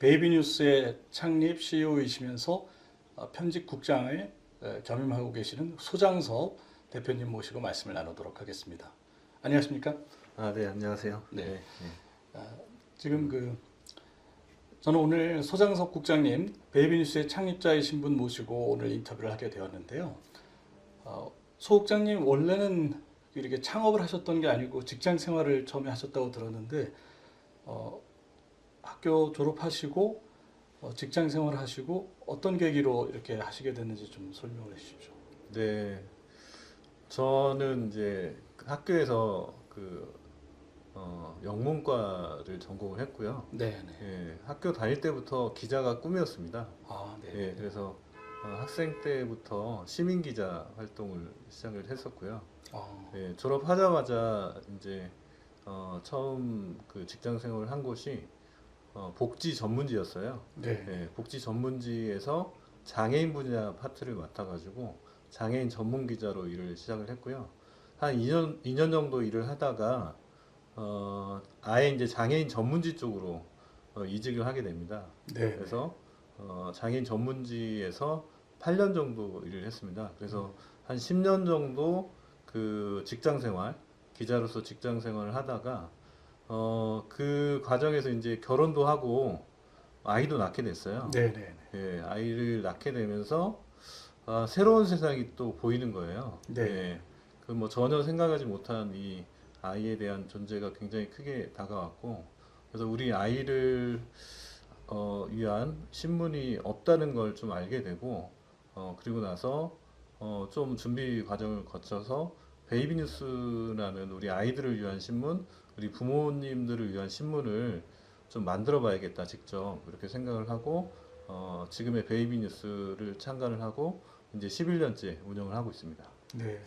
베이비뉴스의 창립 CEO이시면서 편집국장에 겸임하고 계시는 소장섭 대표님 모시고 말씀을 나누도록 하겠습니다. 안녕하십니까? 네, 안녕하세요. 네. 네, 지금 저는 오늘 소장섭 국장님 베이비뉴스의 창립자이신 분 모시고 오늘 인터뷰를 하게 되었는데요. 소 국장님 원래는 이렇게 창업을 하셨던 게 아니고 직장 생활을 처음에 하셨다고 들었는데 학교 졸업하시고 직장 생활 하시고 어떤 계기로 이렇게 하시게 됐는지 좀 설명을 해주십시오. 네, 저는 이제 학교에서 영문과를 전공을 했고요. 네, 네. 예, 학교 다닐 때부터 기자가 꿈이었습니다. 네. 예, 그래서 학생 때부터 시민 기자 활동을 시작을 했었고요. 예, 졸업하자마자 이제 처음 그 직장 생활을 한 곳이 복지 전문지였어요. 네. 예, 복지 전문지에서 장애인 분야 파트를 맡아가지고 장애인 전문 기자로 일을 시작을 했고요. 한 2년 정도 일을 하다가 아예 이제 장애인 전문지 쪽으로 이직을 하게 됩니다. 네. 그래서 장애인 전문지에서 8년 정도 일을 했습니다. 그래서 한 10년 정도 그 직장 생활, 기자로서 직장 생활을 하다가 그 과정에서 이제 결혼도 하고 아이도 낳게 됐어요. 네, 네. 예, 아이를 낳게 되면서 새로운 세상이 또 보이는 거예요. 네. 예, 그 뭐 전혀 생각하지 못한 이 아이에 대한 존재가 굉장히 크게 다가왔고, 그래서 우리 아이를 위한 신문이 없다는 걸 좀 알게 되고, 그리고 나서 좀 준비 과정을 거쳐서 베이비뉴스라는 우리 아이들을 위한 신문, 우리 부모님들을 위한 신문을 좀 만들어 봐야겠다, 직접. 그렇게 생각을 하고, 지금의 베이비뉴스를 창간을 하고, 이제 11년째 운영을 하고 있습니다. 네.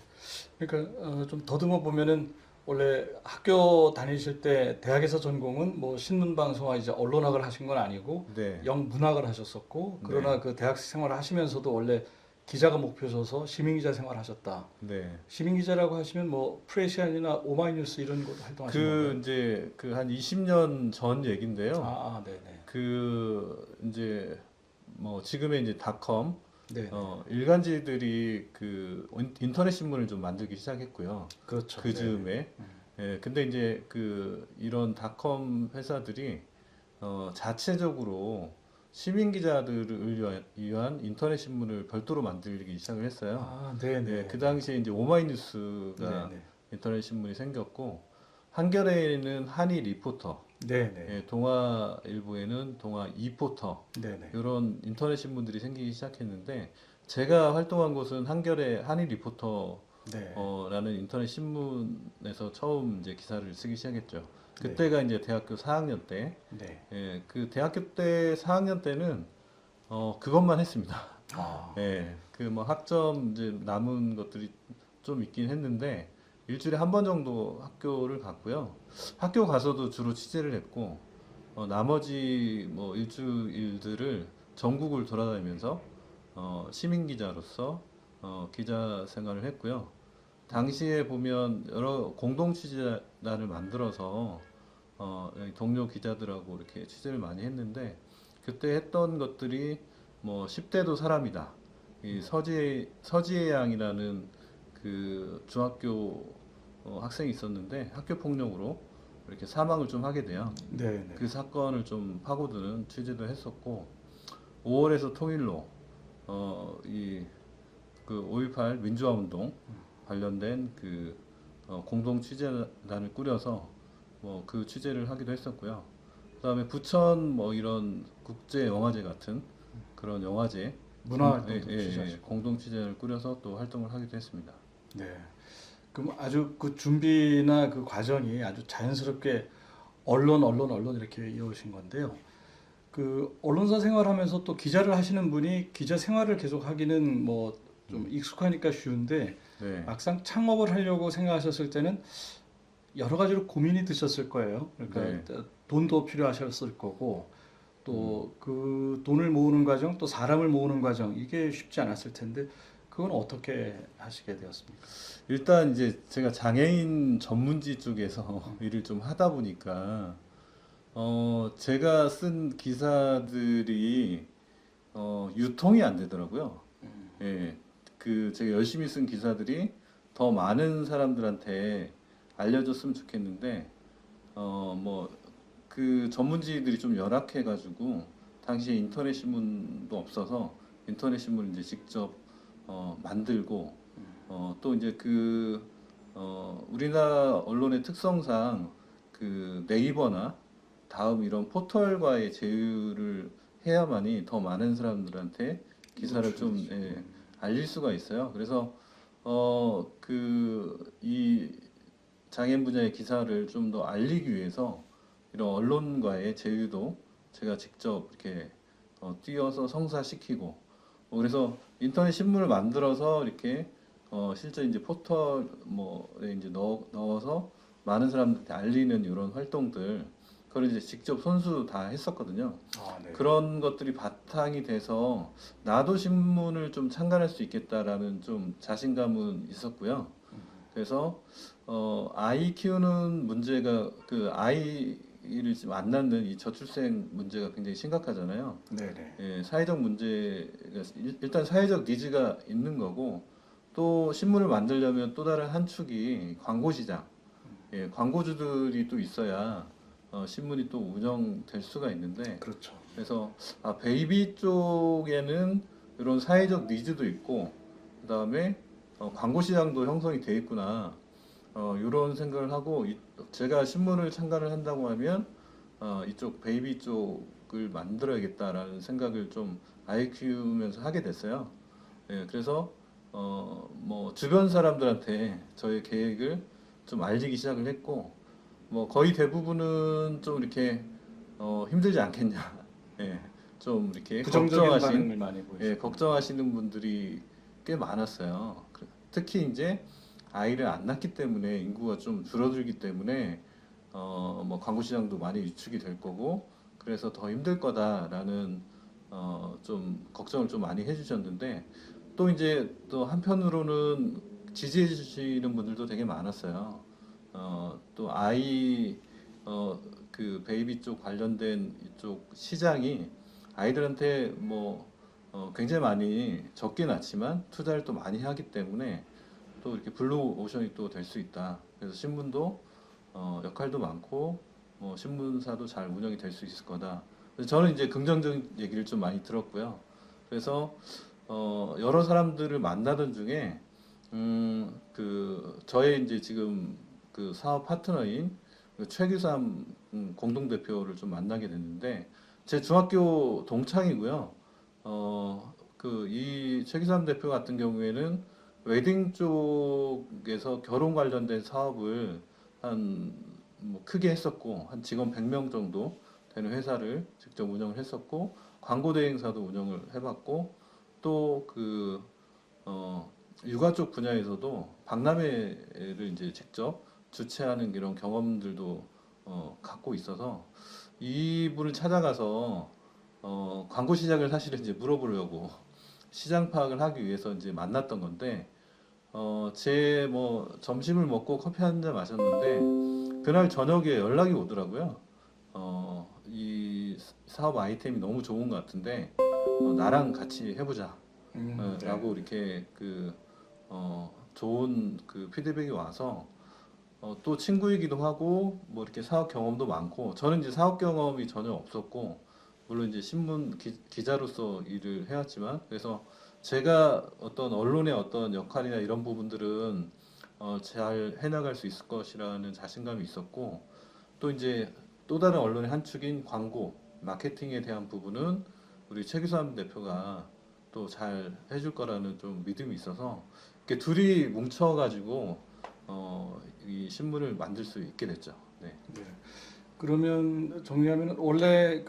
그러니까 좀 더듬어 보면은 원래 학교 다니실 때 대학에서 전공은 뭐 신문방송과 이제 언론학을 하신 건 아니고 네. 영문학을 하셨었고 그러나 네. 그 대학 생활을 하시면서도 원래 기자가 목표셔서 시민기자 생활하셨다. 네. 시민기자라고 하시면 뭐 프레시안이나 오마이뉴스 이런 곳 활동하신 건가요? 이제 한 20년 전 얘긴데요. 네네. 이제 뭐 지금의 이제 닷컴 네. 일간지들이 인터넷 신문을 좀 만들기 시작했고요. 그렇죠. 그 네. 즈음에 근데 이제 이런 닷컴 회사들이 자체적으로 시민 기자들을 위한 인터넷 신문을 별도로 만들기 시작을 했어요. 네네. 그 당시에 이제 오마이뉴스가 네네. 인터넷 신문이 생겼고, 한겨레에는 한일 리포터, 네네. 동아일보에는 동아 이포터, 네네. 이런 인터넷 신문들이 생기기 시작했는데, 제가 활동한 곳은 한겨레 한일 네. 리포터라는 인터넷 신문에서 처음 이제 기사를 쓰기 시작했죠. 네. 그때가 이제 대학교 4학년 때, 네. 그 대학교 때 4학년 때는 그것만 했습니다. 아. 그 뭐 학점 이제 남은 것들이 좀 있긴 했는데, 일주일에 한 번 정도 학교를 갔고요. 학교 가서도 주로 취재를 했고, 나머지 뭐 일주일들을 전국을 돌아다니면서 시민 기자로서 기자 생활을 했고요. 당시에 보면 여러 공동 취재단을 만들어서 동료 기자들하고 이렇게 취재를 많이 했는데, 그때 했던 것들이 뭐 10대도 사람이다, 이 서지혜 양이라는 그 중학교 학생이 있었는데 학교 폭력으로 이렇게 사망을 좀 하게 돼요. 네네. 그 사건을 좀 파고드는 취재도 했었고, 5월에서 통일로 이 5.18 민주화 운동 관련된 공동 취재단을 꾸려서 뭐 그 취재를 하기도 했었고요. 그다음에 부천 뭐 이런 국제 영화제 같은 그런 영화제 문화활동도 취재하시고. 공동 취재를 꾸려서 또 활동을 하기도 했습니다. 네. 그럼 아주 그 준비나 그 과정이 아주 자연스럽게 언론 이렇게 이어오신 건데요. 그 언론사 생활하면서 또 기자를 하시는 분이 기자 생활을 계속 하기는 뭐 좀 익숙하니까 쉬운데 네. 막상 창업을 하려고 생각하셨을 때는 여러 가지로 고민이 드셨을 거예요. 그러니까 돈도 필요하셨을 거고 또 그 돈을 모으는 과정, 또 사람을 모으는 과정 이게 쉽지 않았을 텐데 그건 어떻게 하시게 되었습니까? 일단 이제 제가 장애인 전문지 쪽에서 일을 좀 하다 보니까 제가 쓴 기사들이 유통이 안 되더라고요. 예, 제가 열심히 쓴 기사들이 더 많은 사람들한테 알려졌으면 좋겠는데, 그 전문지들이 좀 열악해가지고, 당시에 인터넷 신문도 없어서, 인터넷 신문을 이제 직접 만들고, 또 이제 우리나라 언론의 특성상 네이버나 다음 이런 포털과의 제휴를 해야만이 더 많은 사람들한테 기사를 좀 알릴 수가 있어요. 그래서 이 장애인 분야의 기사를 좀 더 알리기 위해서 이런 언론과의 제휴도 제가 직접 이렇게 뛰어서 성사시키고 그래서 인터넷 신문을 만들어서 이렇게 실제 이제 포털 뭐에 이제 넣어서 많은 사람들한테 알리는 이런 활동들 그걸 이제 직접 손수 다 했었거든요. 아, 네. 그런 것들이 바탕이 돼서 나도 신문을 좀 창간할 수 있겠다라는 좀 자신감은 있었고요. 그래서 아이 키우는 문제가 아이를 지금 안 낳는 이 저출생 문제가 굉장히 심각하잖아요. 네네. 예, 사회적 문제가 일단 사회적 니즈가 있는 거고 또 신문을 만들려면 또 다른 한 축이 광고 시장. 예, 광고주들이 또 있어야 신문이 또 운영될 수가 있는데 그렇죠. 그래서 베이비 쪽에는 이런 사회적 니즈도 있고 그다음에 광고 시장도 형성이 돼 있구나. 이런 생각을 하고 제가 신문을 창간을 한다고 하면 이쪽 베이비 쪽을 만들어야겠다라는 생각을 좀 아이 키우면서 하게 됐어요. 예, 그래서 주변 사람들한테 저의 계획을 좀 알리기 시작을 했고 거의 대부분은 좀 이렇게 힘들지 않겠냐. 예, 좀 이렇게 부정적인 반응을 많이 예, 보이시고. 걱정하시는 분들이 꽤 많았어요. 특히 이제 아이를 안 낳기 때문에 인구가 좀 줄어들기 때문에 광고 시장도 많이 위축이 될 거고 그래서 더 힘들 거다라는 좀 걱정을 좀 많이 해주셨는데 또 이제 또 한편으로는 지지해 주시는 분들도 되게 많았어요. 또 베이비 쪽 관련된 이쪽 시장이 아이들한테 굉장히 많이 적게 낳지만 투자를 또 많이 하기 때문에 또 이렇게 블루 오션이 또 될 수 있다. 그래서 신문도 역할도 많고 신문사도 잘 운영이 될 수 있을 거다. 그래서 저는 이제 긍정적인 얘기를 좀 많이 들었고요. 그래서 여러 사람들을 만나던 중에 저의 이제 지금 사업 파트너인 최규삼 공동 대표를 좀 만나게 됐는데 제 중학교 동창이고요. 이 최규삼 대표 같은 경우에는 웨딩 쪽에서 결혼 관련된 사업을 크게 했었고 한 직원 100명 정도 되는 회사를 직접 운영을 했었고 광고 대행사도 운영을 해봤고 또 육아 쪽 분야에서도 박람회를 이제 직접 주최하는 이런 경험들도 갖고 있어서 이분을 찾아가서 광고 시장을 사실은 이제 물어보려고 시장 파악을 하기 위해서 이제 만났던 건데 제 점심을 먹고 커피 한 잔 마셨는데 그날 저녁에 연락이 오더라고요. 이 사업 아이템이 너무 좋은 것 같은데 나랑 같이 해보자. 네. 라고 이렇게 좋은 피드백이 와서 또 친구이기도 하고 이렇게 사업 경험도 많고 저는 이제 사업 경험이 전혀 없었고 물론 이제 신문 기자로서 일을 해왔지만 그래서 제가 어떤 언론의 어떤 역할이나 이런 부분들은 잘 해나갈 수 있을 것이라는 자신감이 있었고 또 이제 또 다른 언론의 한 축인 광고 마케팅에 대한 부분은 우리 최규삼 대표가 또 잘 해줄 거라는 좀 믿음이 있어서 이렇게 둘이 뭉쳐가지고 이 신문을 만들 수 있게 됐죠. 네. 네. 그러면 정리하면 원래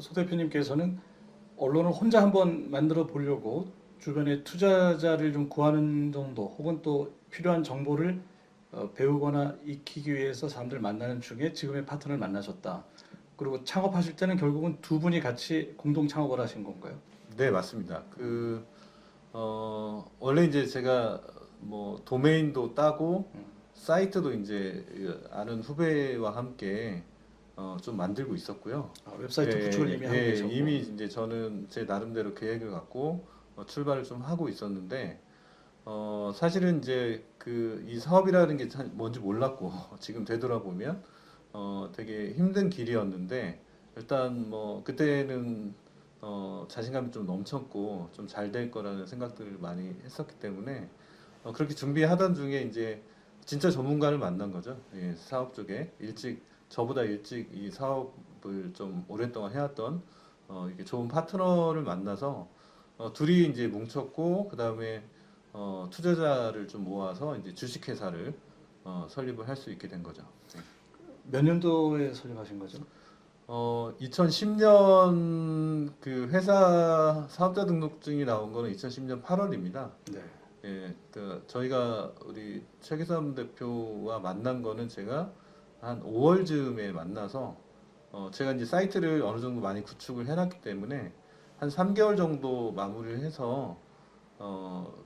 소 대표님께서는 언론을 혼자 한번 만들어 보려고 주변에 투자자를 좀 구하는 정도 혹은 또 필요한 정보를 배우거나 익히기 위해서 사람들 만나는 중에 지금의 파트너를 만나셨다. 그리고 창업하실 때는 결국은 두 분이 같이 공동 창업을 하신 건가요? 네, 맞습니다. 원래 이제 제가 도메인도 따고 사이트도 이제 아는 후배와 함께 좀 만들고 있었고요. 웹사이트 구축을 이미 하고 계셨고. 이미 이제 저는 제 나름대로 계획을 갖고 출발을 좀 하고 있었는데 사실은 이제 그 이 사업이라는 게 뭔지 몰랐고 지금 되돌아보면 되게 힘든 길이었는데 일단 뭐 그때는 자신감이 좀 넘쳤고 좀 잘 될 거라는 생각들을 많이 했었기 때문에 그렇게 준비하던 중에 이제 진짜 전문가를 만난 거죠. 예, 사업 쪽에 저보다 일찍 이 사업을 좀 오랫동안 해왔던 이게 좋은 파트너를 만나서 둘이 이제 뭉쳤고 그 다음에 투자자를 좀 모아서 이제 주식회사를 설립을 할 수 있게 된 거죠. 네. 몇 년도에 설립하신 거죠? 2010년 그 회사 사업자 등록증이 나온 거는 2010년 8월입니다. 네. 예, 그 저희가 우리 최기삼 대표와 만난 거는 제가 한 5월쯤에 만나서 제가 이제 사이트를 어느 정도 많이 구축을 해놨기 때문에 한 3개월 정도 마무리를 해서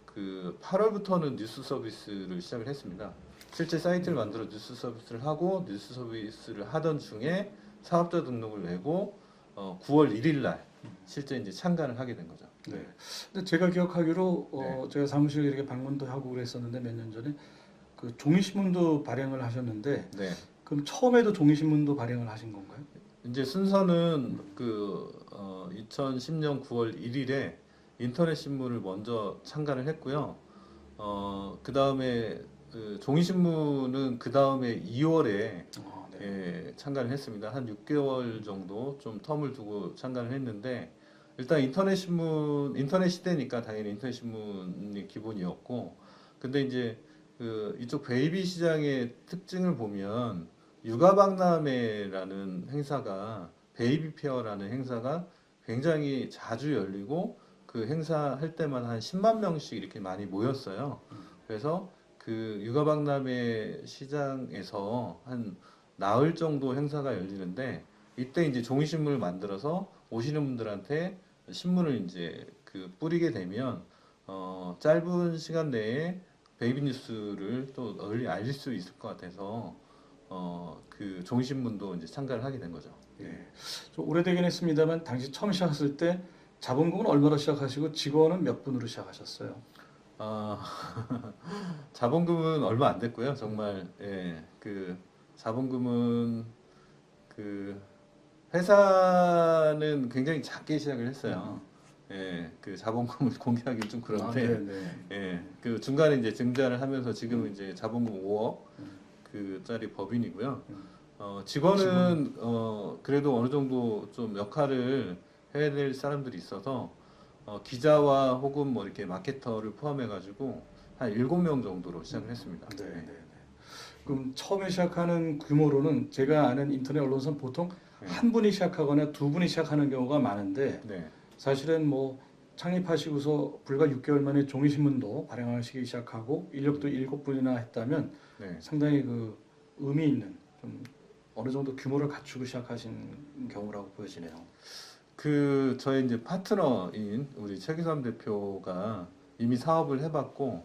그 8월부터는 뉴스 서비스를 시작을 했습니다. 실제 사이트를 만들어 뉴스 서비스를 하고 뉴스 서비스를 하던 중에 사업자 등록을 내고 9월 1일 날 실제 이제 창간을 하게 된 거죠. 네. 근데 제가 기억하기로 네. 제가 사무실 이렇게 방문도 하고 그랬었는데 몇 년 전에 그 종이신문도 발행을 하셨는데 네. 그럼 처음에도 종이신문도 발행을 하신 건가요? 이제 순서는 그 2010년 9월 1일에 인터넷 신문을 먼저 창간을 했고요. 그 다음에 그 종이 신문은 그 다음에 2월에 네. 예, 창간을 했습니다. 한 6개월 정도 좀 텀을 두고 창간을 했는데 일단 인터넷 시대니까 당연히 인터넷 신문이 기본이었고 근데 이제 그 이쪽 베이비 시장의 특징을 보면 육아박람회라는 행사가 베이비 페어라는 행사가 굉장히 자주 열리고 그 행사 할 때만 한 10만 명씩 이렇게 많이 모였어요. 그래서 그 육아박람회 시장에서 한 나흘 정도 행사가 열리는데 이때 이제 종이신문을 만들어서 오시는 분들한테 신문을 이제 그 뿌리게 되면 짧은 시간 내에 베이비 뉴스를 또 널리 알릴 수 있을 것 같아서 그 종이신문도 이제 참가를 하게 된 거죠. 네. 좀 오래되긴 했습니다만 당시 처음 시작했을 때 자본금은 얼마로 시작하시고 직원은 몇 분으로 시작하셨어요? 아, 자본금은 얼마 안 됐고요. 정말 예, 그 자본금은 그 회사는 굉장히 작게 시작을 했어요. 예, 그 자본금을 공개하기 좀 그런데 네. 예, 그 중간에 이제 증자를 하면서 지금은 이제 자본금 5억 그짜리 법인이고요. 직원은 그래도 어느 정도 좀 역할을 해야 될 사람들이 있어서 기자와 혹은 뭐 이렇게 마케터를 포함해가지고 한 7명 정도로 시작을 했습니다. 네. 그럼 처음에 시작하는 규모로는 제가 아는 인터넷 언론사는 보통 네. 한 분이 시작하거나 두 분이 시작하는 경우가 많은데 네. 사실은 뭐 창립하시고서 불과 6개월 만에 종이신문도 발행하시기 시작하고 인력도 7분이나 했다면 네. 상당히 그 의미 있는 좀 어느 정도 규모를 갖추고 시작하신 경우라고 보여지네요. 그 저희 이제 파트너인 우리 최기삼 대표가 이미 사업을 해봤고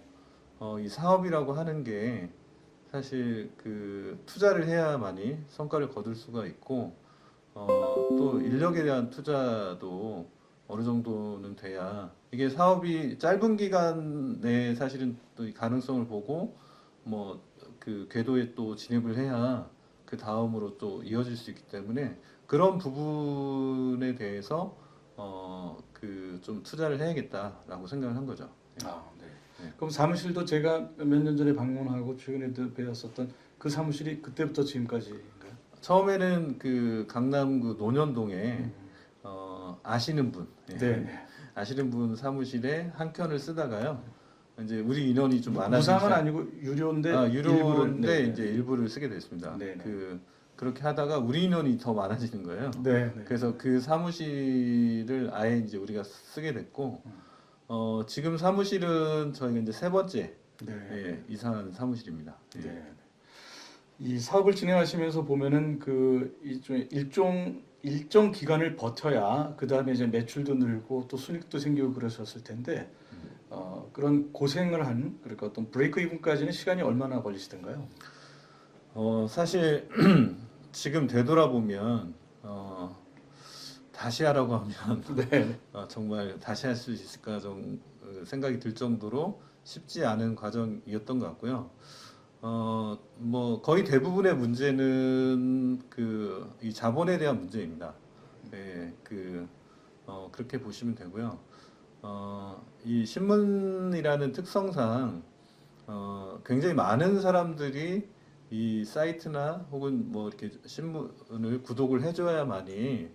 이 사업이라고 하는 게 사실 그 투자를 해야만이 성과를 거둘 수가 있고 또 인력에 대한 투자도 어느 정도는 돼야 이게 사업이 짧은 기간 내에 사실은 또 이 가능성을 보고 뭐 그 궤도에 또 진입을 해야 그 다음으로 또 이어질 수 있기 때문에 그런 부분에 대해서 그 좀 투자를 해야겠다라고 생각을 한 거죠. 네. 네. 그럼 사무실도 제가 몇 년 전에 방문하고 최근에도 배웠었던 그 사무실이 그때부터 지금까지인가요? 처음에는 그 강남구 논현동에 아시는 분, 예. 네. 아시는 분 사무실에 한 켠을 쓰다가요. 이제 우리 인원이 좀 많아지기 무상은 시작- 아니고 유료인데 유료인데 일부는, 이제 일부를 쓰게 됐습니다. 네. 그렇게 하다가 우리 인원이 더 많아지는 거예요. 네. 그래서 그 사무실을 아예 이제 우리가 쓰게 됐고, 지금 사무실은 저희가 이제 세 번째 예, 이사한 사무실입니다. 예. 네. 이 사업을 진행하시면서 보면은 그 일정 기간을 버텨야 그 다음에 이제 매출도 늘고 또 수익도 생기고 그러셨을 텐데 그런 고생을 한 그러니까 어떤 브레이크 이븐까지는 시간이 얼마나 걸리시던가요? 사실 지금 되돌아보면 다시 하라고 하면 네. 정말 다시 할 수 있을까 생각이 들 정도로 쉽지 않은 과정이었던 것 같고요. 뭐 거의 대부분의 문제는 이 자본에 대한 문제입니다. 네, 그렇게 보시면 되고요. 이 신문이라는 특성상 굉장히 많은 사람들이 이 사이트나 혹은 뭐 이렇게 신문을 구독을 해줘야만이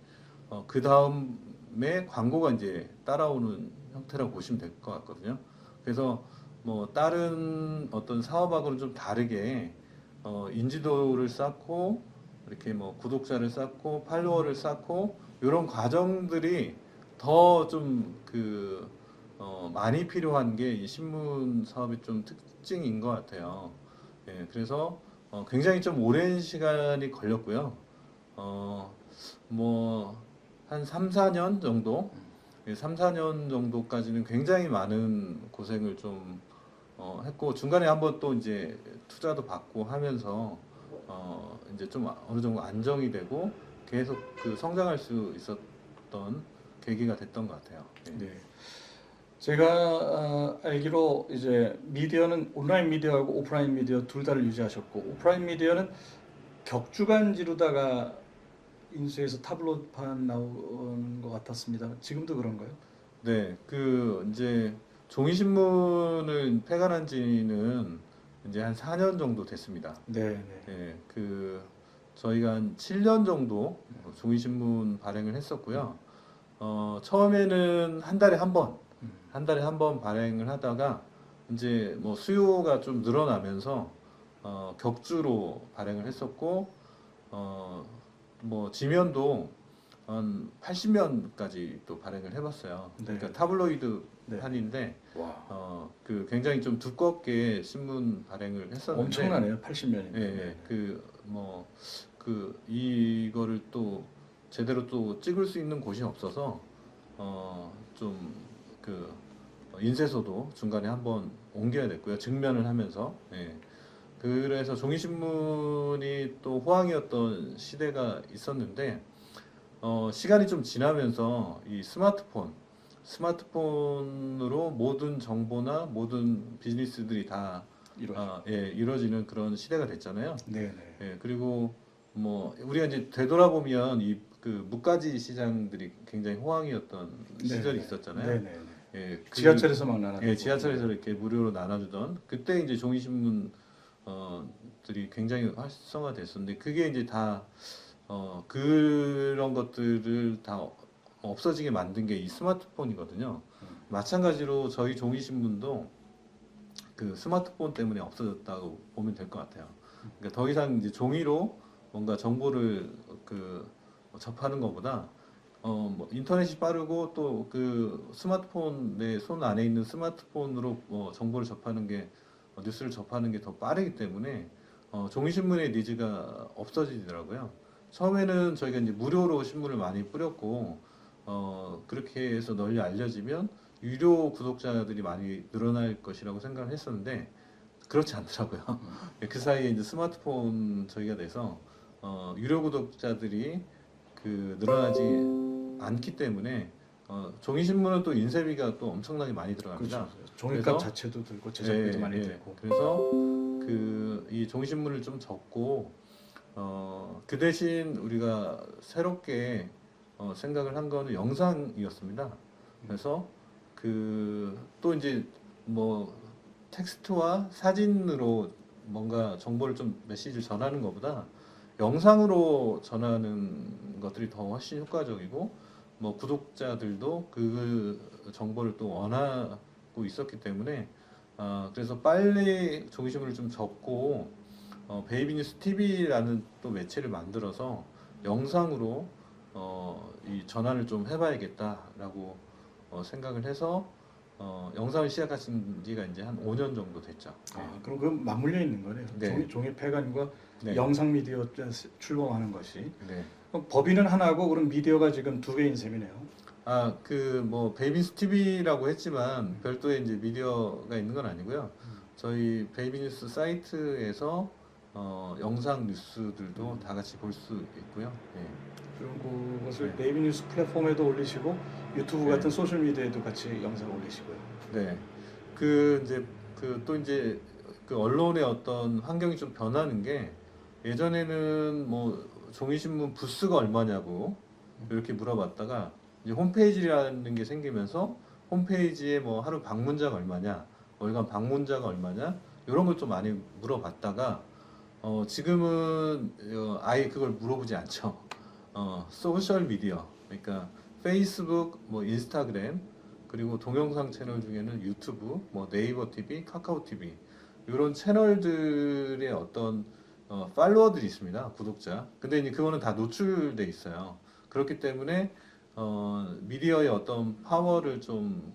그 다음에 광고가 이제 따라오는 형태라고 보시면 될 것 같거든요. 그래서 뭐 다른 어떤 사업하고는 좀 다르게 인지도를 쌓고 이렇게 뭐 구독자를 쌓고 팔로워를 쌓고 이런 과정들이 더 좀 많이 필요한 게 이 신문 사업의 좀 특징인 것 같아요. 예, 그래서 굉장히 좀 오랜 시간이 걸렸고요. 뭐 한 3, 4년 정도? 예, 3, 4년 정도까지는 굉장히 많은 고생을 좀 했고 중간에 한번 또 이제 투자도 받고 하면서 이제 좀 어느 정도 안정이 되고 계속 성장할 수 있었던 계기가 됐던 것 같아요. 예. 네. 제가 알기로 이제 미디어는 온라인 미디어하고 오프라인 미디어 둘 다를 유지하셨고, 오프라인 미디어는 격주간 지루다가 인수해서 타블로이드판 나오는 것 같았습니다. 지금도 그런가요? 네, 이제 종이신문을 폐간한 지는 이제 한 4년 정도 됐습니다. 네, 네. 예, 저희가 한 7년 정도 종이신문 발행을 했었고요. 처음에는 한 달에 한 번 발행을 하다가 이제 뭐 수요가 좀 늘어나면서 격주로 발행을 했었고, 뭐 지면도 한 80면까지 또 발행을 해봤어요. 네. 그러니까 타블로이드 네. 판인데, 와, 굉장히 좀 두껍게 신문 발행을 했었는데, 엄청나네요. 80면이면. 예, 예, 이거를 또 제대로 또 찍을 수 있는 곳이 없어서, 인쇄소도 중간에 한번 옮겨야 됐고요. 증면을 하면서. 예. 그래서 종이신문이 또 호황이었던 시대가 있었는데, 시간이 좀 지나면서 이 스마트폰으로 모든 정보나 모든 비즈니스들이 다 이루어지는 그런 시대가 됐잖아요. 네, 네. 예, 그리고 뭐 우리가 이제 되돌아보면 이 무가지 시장들이 굉장히 호황이었던 시절이 네, 있었잖아요. 네, 네, 네. 예, 지하철에서 막 나눠. 예, 지하철에서 이렇게 무료로 나눠주던 그때 이제 종이신문 들이 굉장히 활성화됐었는데 그게 이제 다 그런 것들을 다 없어지게 만든 게 이 스마트폰이거든요. 마찬가지로 저희 종이신문도 그 스마트폰 때문에 없어졌다고 보면 될 것 같아요. 그러니까 더 이상 이제 종이로 뭔가 정보를 접하는 것보다 뭐 인터넷이 빠르고 또 스마트폰 내 손 안에 있는 스마트폰으로 정보를 접하는 게 뉴스를 접하는 게 더 빠르기 때문에 종이신문의 니즈가 없어지더라고요. 처음에는 저희가 이제 무료로 신문을 많이 뿌렸고 그렇게 해서 널리 알려지면 유료 구독자들이 많이 늘어날 것이라고 생각을 했었는데 그렇지 않더라고요. 그 사이에 이제 스마트폰 저희가 돼서 유료 구독자들이 늘어나지 않기 때문에 종이신문은 또 인쇄비가 또 엄청나게 많이 들어갑니다. 그렇죠. 종이값 그래서 자체도 들고 제작비도 많이 들고. 그래서 이 종이신문을 좀 접고 그 대신 우리가 새롭게 생각을 한 거는 영상이었습니다. 그래서 또 이제 뭐 텍스트와 사진으로 뭔가 정보를 좀 메시지를 전하는 것보다 영상으로 전하는 것들이 더 훨씬 효과적이고 뭐 구독자들도 그 정보를 또 원하고 있었기 때문에 그래서 빨리 종이신문을 좀 접고 베이비뉴스 TV라는 또 매체를 만들어서 영상으로 이 전환을 좀 해봐야겠다라고 생각을 해서 영상을 시작하신 지가 이제 한 5년 정도 됐죠. 그럼 그 맞물려 있는 거네요. 네. 종이 폐간과 네. 영상 미디어 출범하는 것이. 네. 그럼 법인은 하나고 그럼 미디어가 지금 두 개인 셈이네요. 뭐 베이비뉴스 TV라고 했지만 별도의 이제 미디어가 있는 건 아니고요. 저희 베이비뉴스 사이트에서 영상 뉴스들도 다 같이 볼 수 있고요. 예. 그리고 그것을 네. 네이비 뉴스 플랫폼에도 올리시고 유튜브 네. 같은 소셜 미디어에도 같이 영상 올리시고요. 네. 그 이제 또 이제 그 언론의 어떤 환경이 좀 변하는 게 예전에는 뭐 종이신문 부스가 얼마냐고 이렇게 물어봤다가 이제 홈페이지라는 게 생기면서 홈페이지에 뭐 하루 방문자가 얼마냐, 월간 방문자가 얼마냐 이런 걸 좀 많이 물어봤다가 지금은 아예 그걸 물어보지 않죠. 소셜 미디어 그러니까 페이스북, 뭐 인스타그램 그리고 동영상 채널 중에는 유튜브, 뭐 네이버 TV, 카카오 TV 이런 채널들의 어떤 팔로워들이 있습니다. 구독자. 근데 이제 그거는 다 노출돼 있어요. 그렇기 때문에 미디어의 어떤 파워를 좀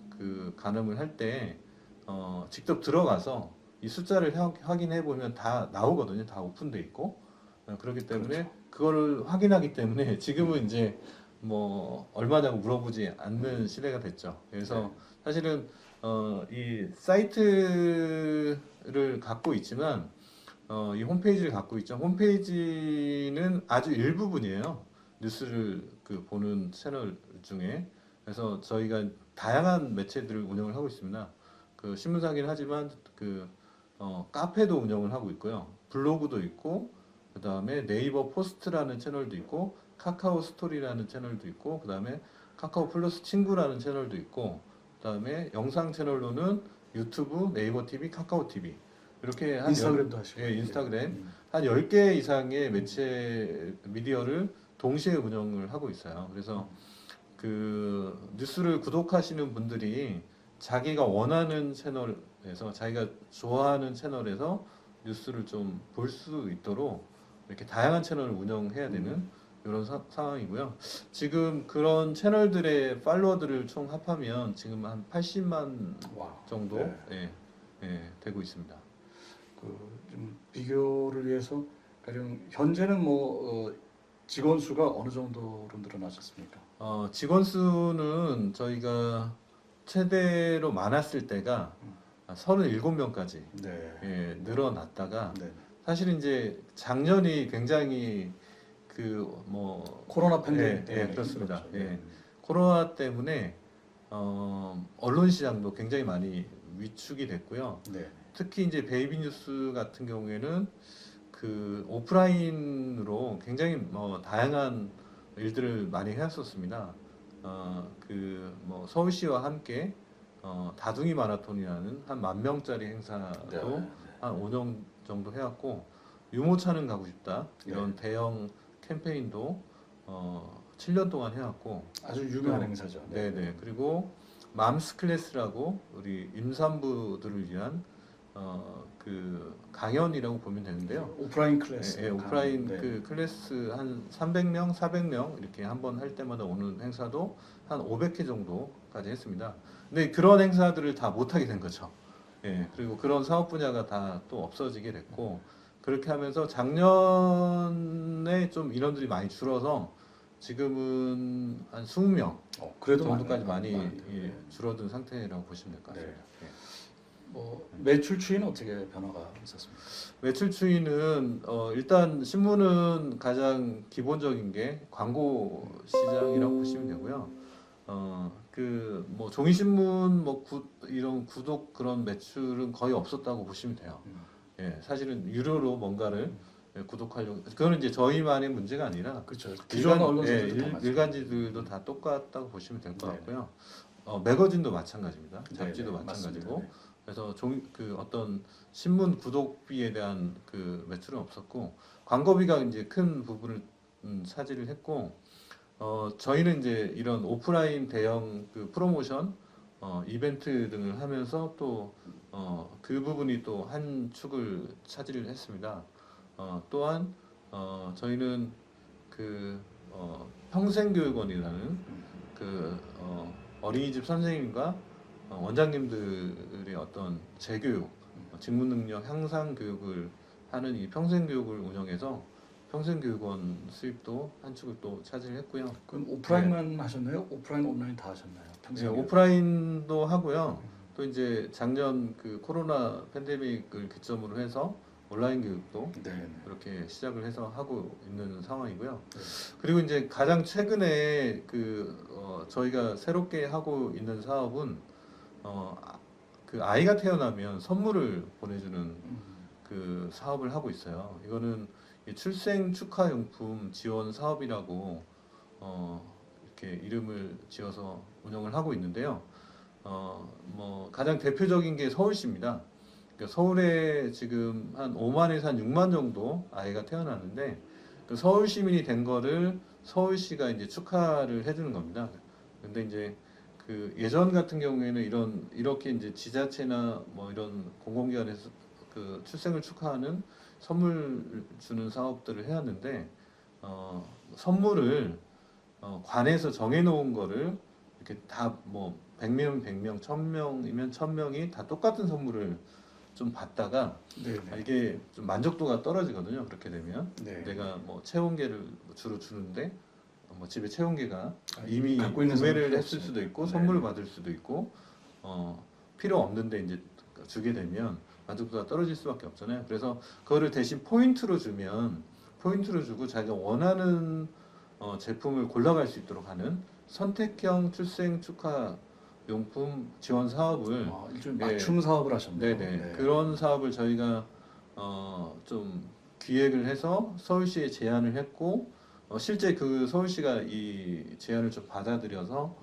가늠을 할 때 직접 들어가서 이 숫자를 확인해 보면 다 나오거든요. 다 오픈돼 있고 그렇기 때문에 그거를 확인하기 때문에 지금은 이제 뭐 얼마냐고 물어보지 않는 시대가 됐죠. 그래서 사실은 이 사이트를 갖고 있지만 이 홈페이지를 갖고 있죠. 홈페이지는 아주 일부분이에요. 뉴스를 보는 채널 중에. 그래서 저희가 다양한 매체들을 운영을 하고 있습니다. 신문사긴 하지만 카페도 운영을 하고 있고요. 블로그도 있고, 그 다음에 네이버 포스트라는 채널도 있고, 카카오 스토리라는 채널도 있고, 그 다음에 카카오 플러스 친구라는 채널도 있고, 그 다음에 영상 채널로는 유튜브, 네이버 TV, 카카오 TV 이렇게 한 인스타그램도 하시고. 예, 인스타그램 한 10개 이상의 매체 미디어를 동시에 운영을 하고 있어요. 그래서 뉴스를 구독하시는 분들이 자기가 원하는 채널에서 자기가 좋아하는 채널에서 뉴스를 좀 볼 수 있도록 이렇게 다양한 채널을 운영해야 되는 이런 상황이고요. 지금 그런 채널들의 팔로워들을 총 합하면 지금 한 80만 와. 정도 네. 되고 있습니다. 좀 비교를 위해서 가령 현재는 뭐 직원 수가 어느 정도로 늘어나셨습니까? 직원 수는 저희가 최대로 많았을 때가 37명까지 네. 늘어났다가 네. 사실 이제 작년이 굉장히 코로나 팬데믹 때문에 그렇습니다. 힘들었죠. 예. 코로나 때문에 언론 시장도 굉장히 많이 위축이 됐고요. 네. 특히 이제 베이비 뉴스 같은 경우에는 오프라인으로 굉장히 다양한 일들을 많이 해왔었습니다. 뭐 서울시와 함께 다둥이 마라톤이라는 한 10,000명짜리 행사도 네. 한 5년 정도 해왔고 유모차는 가고 싶다 이런 대형 캠페인도 7년 동안 해왔고 아주 유명한 또, 행사죠. 네네. 그리고 맘스 클래스라고 우리 임산부들을 위한 강연이라고 보면 되는데요. 오프라인 클래스. 오프라인 네. 클래스 한 300명, 400명 이렇게 한번 할 때마다 오는 행사도 한 500회 정도까지 했습니다. 근데 그런 행사들을 다 못하게 된 거죠. 그리고 그런 사업 분야가 다 또 없어지게 됐고 그렇게 하면서 작년에 좀 인원들이 많이 줄어서 지금은 한 20명 그래도 정도까지 많이 많은데. 줄어든 상태라고 보시면 될 것 네. 같습니다. 뭐 매출 추이는 어떻게 변화가 있었습니까? 매출 추이는 일단 신문은 가장 기본적인 게 광고 시장이라고 보시면 되고요. 뭐 종이 신문 이런 구독 그런 매출은 거의 없었다고 보시면 돼요. 사실은 유료로 뭔가를 구독하려고 그거는 이제 저희만의 문제가 아니라 그렇죠. 기존 언론사들도 다 마찬가지죠. 일간지들도 다 똑같다고 보시면 될 것 네. 같고요. 매거진도 마찬가지입니다. 잡지도 네, 마찬가지고. 맞습니다. 그래서 어떤 신문 구독비에 대한 매출은 없었고 광고비가 이제 큰 부분을 차지를 했고 저희는 이제 이런 오프라인 대형 프로모션 이벤트 등을 하면서 또 그 부분이 또 한 축을 차지를 했습니다. 또한 저희는 평생교육원이라는 어린이집 선생님과 원장님들의 어떤 재교육, 직무 능력 향상 교육을 하는 이 평생교육을 운영해서 평생교육원 수입도 한 축을 또 차지했고요. 그럼 오프라인만 하셨나요? 오프라인, 온라인 다 하셨나요? 평생 오프라인도 하고요. 또 이제 작년 코로나 팬데믹을 기점으로 해서 온라인 교육도 네. 그렇게 시작을 해서 하고 있는 상황이고요. 네. 그리고 이제 가장 최근에 저희가 새롭게 하고 있는 사업은 그 아이가 태어나면 선물을 보내주는 음. 그 사업을 하고 있어요. 이거는 이 출생 축하용품 지원 사업이라고 이렇게 이름을 지어서 운영을 하고 있는데요. 뭐 가장 대표적인 게 서울시입니다. 그러니까 서울에 지금 한 5만에서 한 6만 정도 아이가 태어났는데 그 서울 시민이 된 거를 서울시가 이제 축하를 해주는 겁니다. 근데 이제 그 예전 같은 경우에는 이렇게 이제 지자체나 뭐 이런 공공기관에서 그 출생을 축하하는 선물 주는 사업들을 해왔는데 선물을 관에서 정해놓은 거를 이렇게 다 뭐 100명 100명 1000명이면 1000명이 다 똑같은 선물을 좀 받다가 네. 이게 좀 만족도가 떨어지거든요. 그렇게 되면 네. 내가 뭐 체온계를 주로 주는데 뭐 집에 체온계가 아, 이미 갖고 있는 구매를 사람이 했을 수도 없으니까. 있고 네. 선물을 받을 수도 있고 필요 없는데 이제 주게 되면 만족도가 떨어질 수밖에 없잖아요. 그래서 그거를 대신 포인트로 주고 자기가 원하는 제품을 골라갈 수 있도록 하는 선택형 출생 축하 용품 지원 사업을 일종의 예, 맞춤 사업을 하셨네요. 네네. 네. 그런 사업을 저희가 좀 기획을 해서 서울시에 제안을 했고 실제 그 서울시가 이 제안을 좀 받아들여서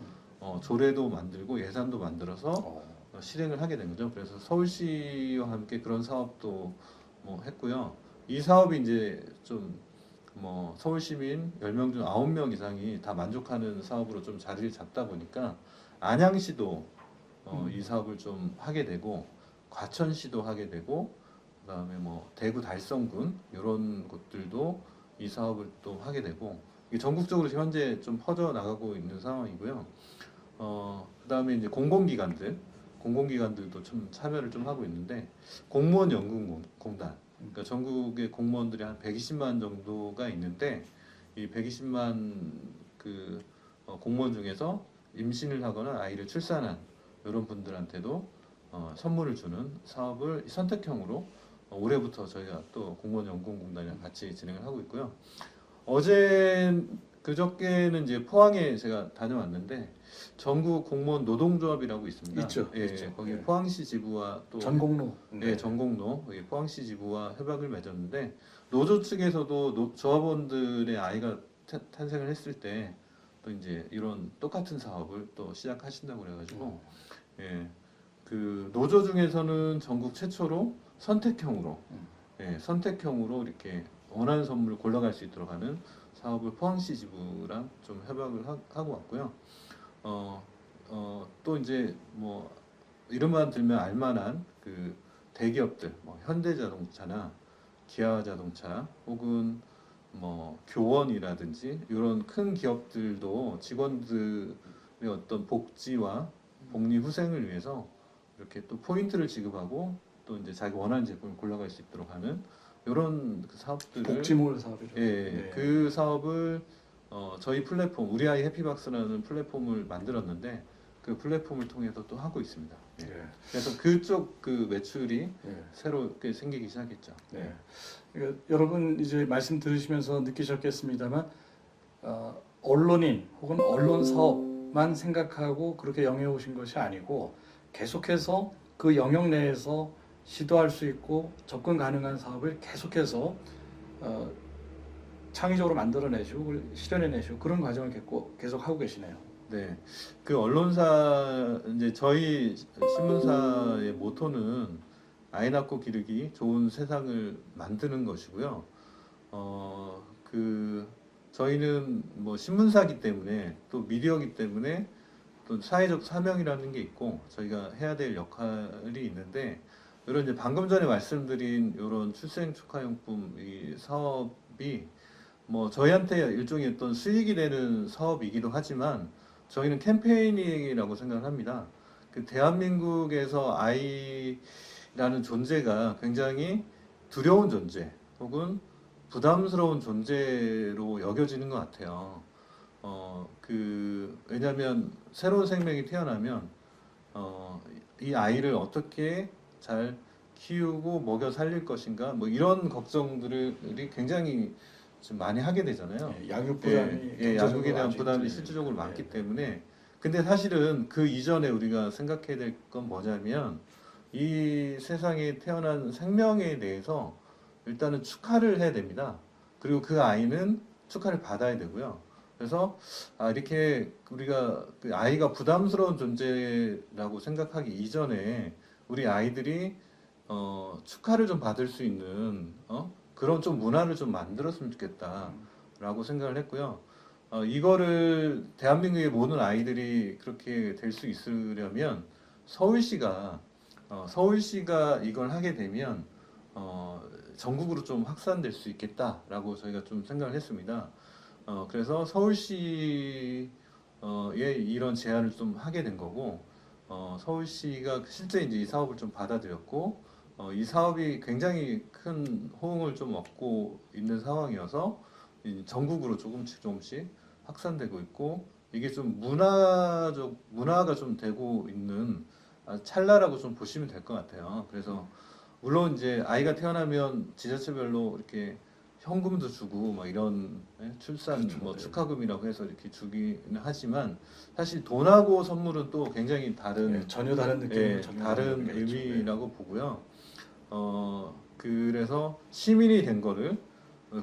조례도 만들고 예산도 만들어서 어. 실행을 하게 된 거죠. 그래서 서울시와 함께 그런 사업도 뭐 했고요. 이 사업이 이제 좀 뭐 서울 시민 10명 중 9명 이상이 다 만족하는 사업으로 좀 자리를 잡다 보니까 안양시도 이 사업을 좀 하게 되고 과천시도 하게 되고 그다음에 뭐 대구 달성군 이런 곳들도 이 사업을 또 하게 되고 이게 전국적으로 지금 현재 좀 퍼져 나가고 있는 상황이고요. 그다음에 이제 공공기관들도 좀 참여를 좀 하고 있는데 공무원 연금공단 그러니까 전국의 공무원들이 한 120만 정도가 있는데 이 120만 그 공무원 중에서 임신을 하거나 아이를 출산한 이런 분들한테도 선물을 주는 사업을 선택형으로 올해부터 저희가 또 공무원연금공단이랑 같이 진행을 하고 있고요. 그저께는 이제 포항에 제가 다녀왔는데 전국 공무원 노동조합이라고 있습니다. 있죠. 예, 있죠. 거기 예. 포항시 지부와 또 전공로. 네, 전공로 포항시 지부와 협약을 맺었는데 노조 측에서도 조합원들의 아이가 탄생을 했을 때 또 이제 이런 똑같은 사업을 또 시작하신다고 그래가지고 예, 그 노조 중에서는 전국 최초로 선택형으로 이렇게 원하는 선물을 골라갈 수 있도록 하는 사업을 포항시 지부랑 좀 협약을 하고 왔고요. 또 이제 뭐 이름만 들면 알만한 그 대기업들, 뭐 현대자동차나 기아자동차 혹은 뭐 교원이라든지 이런 큰 기업들도 직원들의 어떤 복지와 복리 후생을 위해서 이렇게 또 포인트를 지급하고 또 이제 자기 원하는 제품을 골라갈 수 있도록 하는 이런 그 사업들을 복지몰 사업이죠. 예, 그 사업을 저희 플랫폼 우리 아이 해피박스라는 플랫폼을 만들었는데 그 플랫폼을 통해서 또 하고 있습니다. 예. 네. 그래서 그쪽 그 매출이 네. 새롭게 생기기 시작했죠. 네. 그러니까 여러분 이제 말씀 들으시면서 느끼셨겠습니다만 언론인 혹은 언론 사업만 생각하고 그렇게 영해 오신 것이 아니고 계속해서 그 영역 내에서 시도할 수 있고 접근 가능한 사업을 계속해서 창의적으로 만들어내시고 실현해내시고 그런 과정을 계속 하고 계시네요. 네, 그 언론사 이제 저희 신문사의 모토는 아이 낳고 기르기 좋은 세상을 만드는 것이고요. 그 저희는 뭐 신문사기 때문에 또 미디어기 때문에 또 사회적 사명이라는 게 있고 저희가 해야 될 역할이 있는데 이런 이제 방금 전에 말씀드린 이런 출생 축하용품 이 사업이 뭐 저희한테 일종의 어떤 수익이 되는 사업이기도 하지만 저희는 캠페인이라고 생각을 합니다. 그 대한민국에서 아이라는 존재가 굉장히 두려운 존재 혹은 부담스러운 존재로 여겨지는 것 같아요. 왜냐하면 새로운 생명이 태어나면 이 아이를 어떻게 잘 키우고 먹여 살릴 것인가 뭐 이런 걱정들이 굉장히 좀 많이 하게 되잖아요. 양육 부담이 양육에 대한 아주 부담이 힘들죠. 실질적으로 예. 많기 때문에 근데 사실은 그 이전에 우리가 생각해야 될 건 뭐냐면 이 세상에 태어난 생명에 대해서 일단은 축하를 해야 됩니다. 그리고 그 아이는 축하를 받아야 되고요. 그래서 이렇게 우리가 그 아이가 부담스러운 존재라고 생각하기 이전에 우리 아이들이 축하를 좀 받을 수 있는 그런 좀 문화를 좀 만들었으면 좋겠다라고 생각을 했고요. 이거를 대한민국의 모든 아이들이 그렇게 될 수 있으려면 서울시가 서울시가 이걸 하게 되면 전국으로 좀 확산될 수 있겠다라고 저희가 좀 생각을 했습니다. 그래서 서울시에 이런 제안을 좀 하게 된 거고, 서울시가 실제 이제 이 사업을 좀 받아들였고, 이 사업이 굉장히 큰 호응을 좀 얻고 있는 상황이어서 이 전국으로 조금씩 확산되고 있고, 이게 좀 문화가 좀 되고 있는 찰나라고 좀 보시면 될 것 같아요. 그래서 물론 이제 아이가 태어나면 지자체별로 이렇게 현금도 주고 막 이런 출산 그렇죠. 뭐 네. 축하금이라고 해서 이렇게 주기는 하지만 사실 돈하고 선물은 또 굉장히 다른 전혀 다른 느낌으로 다른 적용하는 거겠죠. 의미라고 보고요. 그래서 시민이 된 거를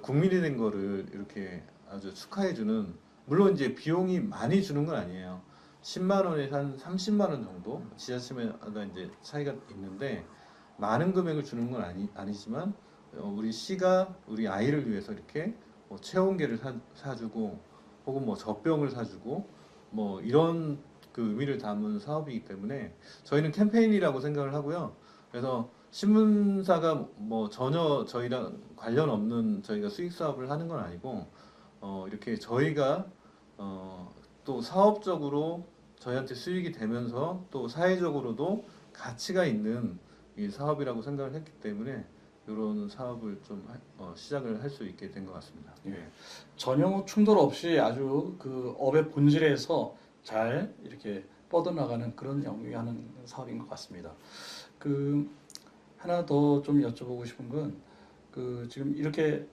국민이 된 거를 이렇게 아주 축하해주는 물론 이제 비용이 많이 주는 건 아니에요. 10만 원에서 한 30만 원 정도 지자체마다 이제 차이가 있는데 많은 금액을 주는 건 아니지만 우리 시가 우리 아이를 위해서 이렇게 뭐 체온계를 사주고 혹은 뭐 젖병을 사주고 뭐 이런 그 의미를 담은 사업이기 때문에 저희는 캠페인이라고 생각을 하고요. 그래서 신문사가 뭐 전혀 저희랑 관련 없는 저희가 수익 사업을 하는 건 아니고 이렇게 저희가 또 사업적으로 저희한테 수익이 되면서 또 사회적으로도 가치가 있는 이 사업이라고 생각을 했기 때문에 이런 사업을 좀 시작을 할 수 있게 된 것 같습니다. 예. 전혀 뭐 충돌 없이 아주 그 업의 본질에서 잘 이렇게 뻗어나가는 그런 영위하는 사업인 것 같습니다. 그 하나 더 좀 여쭤보고 싶은 건 그 지금 이렇게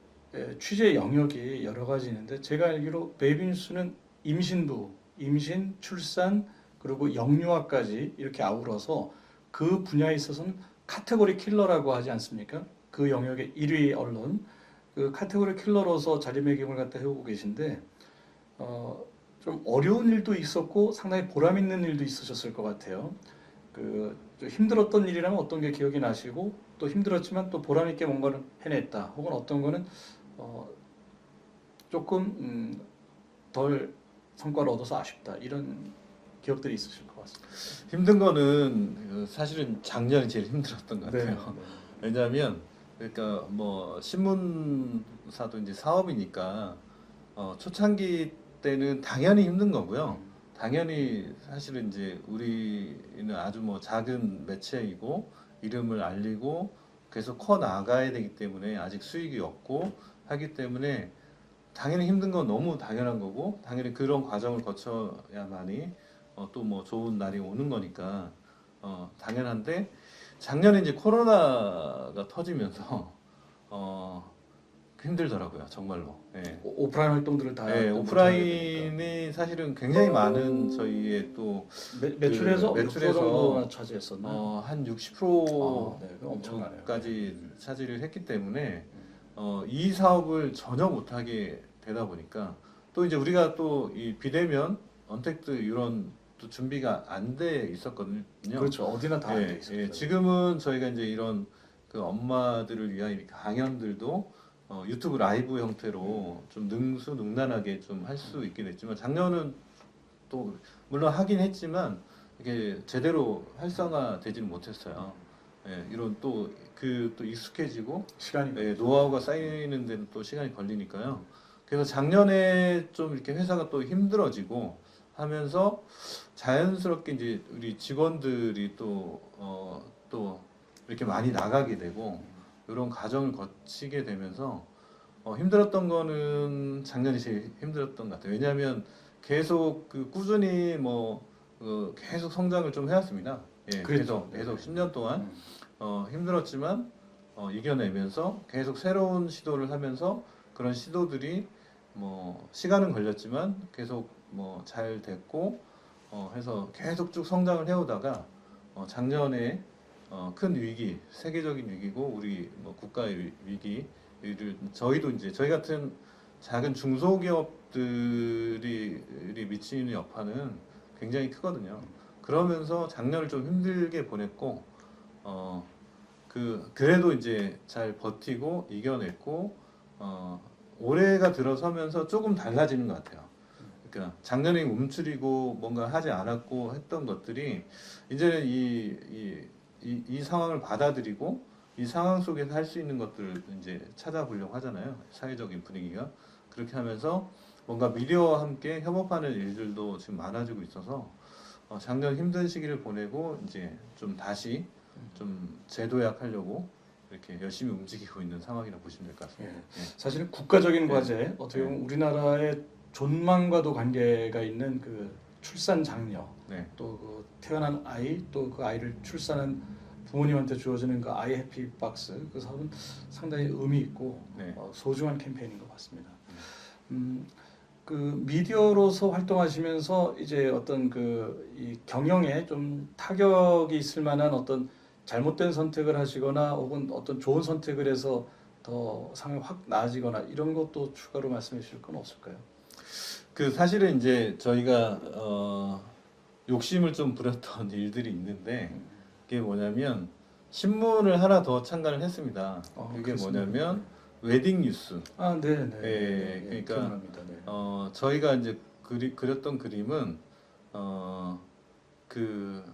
취재 영역이 여러 가지 있는데 제가 알기로 베이비뉴스는 임신부, 임신, 출산 그리고 영유아까지 이렇게 아우러서 그 분야에 있어서는 카테고리 킬러라고 하지 않습니까? 그 영역의 1위 언론 그 카테고리 킬러로서 자리매김을 갖다 해오고 계신데 좀 어려운 일도 있었고 상당히 보람 있는 일도 있으셨을 것 같아요. 좀 힘들었던 일이라면 어떤 게 기억이 나시고 또 힘들었지만 또 보람 있게 뭔가를 해냈다. 혹은 어떤 거는 조금 덜 성과를 얻어서 아쉽다. 이런 기억들이 있으실 것 같습니다. 힘든 거는 사실은 작년이 제일 힘들었던 것 같아요. 네. 왜냐하면 그러니까 뭐 신문사도 이제 사업이니까 초창기 때는 당연히 힘든 거고요. 당연히 사실은 이제 우리는 아주 뭐 작은 매체이고 이름을 알리고 계속 커 나가야 되기 때문에 아직 수익이 없고 하기 때문에 당연히 힘든 건 너무 당연한 거고 당연히 그런 과정을 거쳐야만이 또 뭐 좋은 날이 오는 거니까 당연한데 작년에 이제 코로나가 터지면서 힘들더라고요 정말로. 예. 오프라인 활동들을 다 네, 못 하게 되니까. 오프라인이 사실은 굉장히 많은 저희의 또 매출에서 그 몇 프로 정도나 차지했었나요? 한 60%까지 네, 그럼 엄청나네요. 차지를 했기 때문에 이 사업을 전혀 못하게 되다 보니까 또 이제 우리가 또 이 비대면 언택트 이런 또 준비가 안 돼 있었거든요. 그렇죠. 어디나 다 안 돼 있었죠. 지금은 저희가 이제 이런 그 엄마들을 위한 이렇게 강연들도 유튜브 라이브 형태로 좀 능수능란하게 좀 할 수 있게 됐지만 작년은 또 물론 하긴 했지만 이게 제대로 활성화되지는 못했어요. 이런 또 또 익숙해지고 시간이 노하우가 쌓이는 데는 또 시간이 걸리니까요. 그래서 작년에 좀 이렇게 회사가 또 힘들어지고 하면서 자연스럽게 이제 우리 직원들이 또 이렇게 많이 나가게 되고 이런 과정을 거치게 되면서 힘들었던 거는 작년이 제일 힘들었던 것 같아요. 왜냐하면 계속 꾸준히 계속 성장을 좀 해왔습니다. 그랬죠. 계속 10년 동안. 힘들었지만 이겨내면서 계속 새로운 시도를 하면서 그런 시도들이 뭐 시간은 걸렸지만 계속 뭐 잘 됐고 해서 계속 쭉 성장을 해오다가 작년에 큰 위기, 세계적인 위기고 우리 뭐 국가의 위기를 저희도 이제 저희 같은 작은 중소기업들이 미치는 여파는 굉장히 크거든요. 그러면서 작년을 좀 힘들게 보냈고 그래도 이제 잘 버티고 이겨냈고 올해가 들어서면서 조금 달라지는 것 같아요. 그러니까 작년에 움츠리고 뭔가 하지 않았고 했던 것들이 이제는 이 상황을 받아들이고 이 상황 속에서 할 수 있는 것들을 이제 찾아보려고 하잖아요. 사회적인 분위기가 그렇게 하면서 뭔가 미디어와 함께 협업하는 일들도 지금 많아지고 있어서 작년 힘든 시기를 보내고 이제 좀 다시 좀 재도약하려고 이렇게 열심히 움직이고 있는 상황이라고 보시면 될 것 같습니다. 예. 예. 사실은 국가적인 네. 과제, 어떻게 보면 우리나라의 존망과도 관계가 있는 그 출산 장려, 네. 또 그 태어난 아이, 또 그 아이를 출산한 부모님한테 주어지는 그 아이 해피 박스, 그 사업은 상당히 의미 있고 네. 소중한 캠페인인 것 같습니다. 그 미디어로서 활동하시면서 이제 어떤 그 이 경영에 좀 타격이 있을 만한 어떤 잘못된 선택을 하시거나 혹은 어떤 좋은 선택을 해서 더 상황이 확 나아지거나 이런 것도 추가로 말씀해 주실 건 없을까요? 그 사실은 이제 저희가 욕심을 좀 부렸던 일들이 있는데 그게 뭐냐면 신문을 하나 더 창간을 했습니다. 그게 그렇습니다. 뭐냐면 웨딩 뉴스. 아, 네, 네, 예, 그러니까 기억납니다. 네. 저희가 이제 그렸던 그림은 그,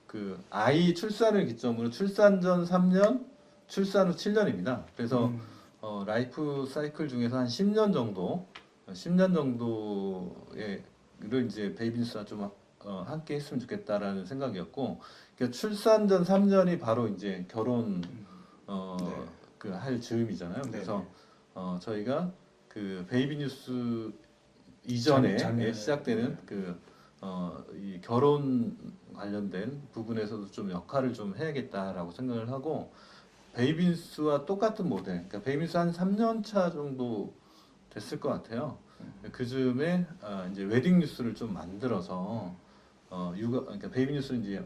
그 아이 출산을 기점으로 출산 전 3년, 출산 후 7년입니다. 그래서 라이프 사이클 중에서 한 10년 정도, 10년 정도를 이제 베이비뉴스와 좀 함께 했으면 좋겠다라는 생각이었고, 그러니까 출산 전 3년이 바로 이제 결혼 네. 그 할 즈음이잖아요. 그래서 네. 저희가 그 베이비뉴스 이전에 작년에, 시작되는 이 결혼 관련된 부분에서도 좀 역할을 좀 해야겠다라고 생각을 하고 베이비뉴스와 똑같은 모델, 그러니까 베이비뉴스 한 3년 차 정도 됐을 것 같아요. 그 즈음에 이제 웨딩 뉴스를 좀 만들어서 그러니까 베이비뉴스는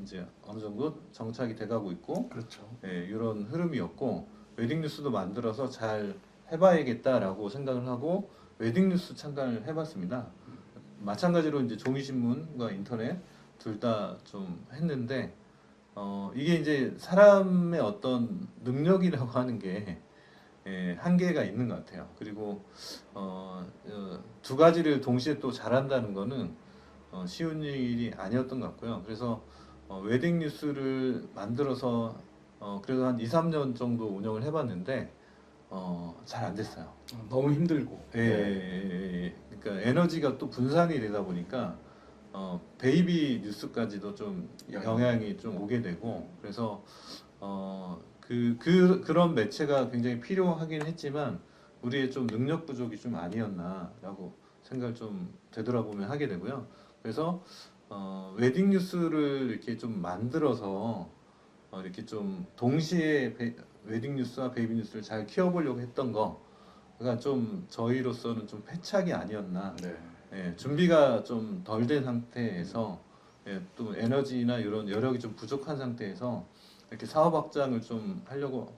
이제 어느 정도 정착이 돼가고 있고 그렇죠. 이런 흐름이었고 웨딩 뉴스도 만들어서 잘 해봐야겠다라고 생각을 하고 웨딩 뉴스 참관을 해봤습니다. 마찬가지로 이제 종이 신문과 인터넷 둘 다 좀 했는데 이게 이제 사람의 어떤 능력이라고 하는 게 한계가 있는 것 같아요. 그리고 두 가지를 동시에 또 잘한다는 거는 쉬운 일이 아니었던 것 같고요. 그래서 웨딩 뉴스를 만들어서 그래도 한 2, 3년 정도 운영을 해봤는데 잘 안 됐어요. 너무 힘들고. 그러니까 에너지가 또 분산이 되다 보니까 베이비 뉴스까지도 좀 영향이 좀 오게 되고 그래서 그런 매체가 굉장히 필요하긴 했지만 우리의 좀 능력 부족이 좀 아니었나라고 생각을 좀 되돌아보면 하게 되고요. 그래서 웨딩 뉴스를 이렇게 좀 만들어서 이렇게 좀 동시에 웨딩 뉴스와 베이비 뉴스를 잘 키워보려고 했던 거가 좀 저희로서는 좀 패착이 아니었나. 네. 준비가 좀 덜 된 상태에서 또 에너지나 이런 여력이 좀 부족한 상태에서 이렇게 사업 확장을 좀 하려고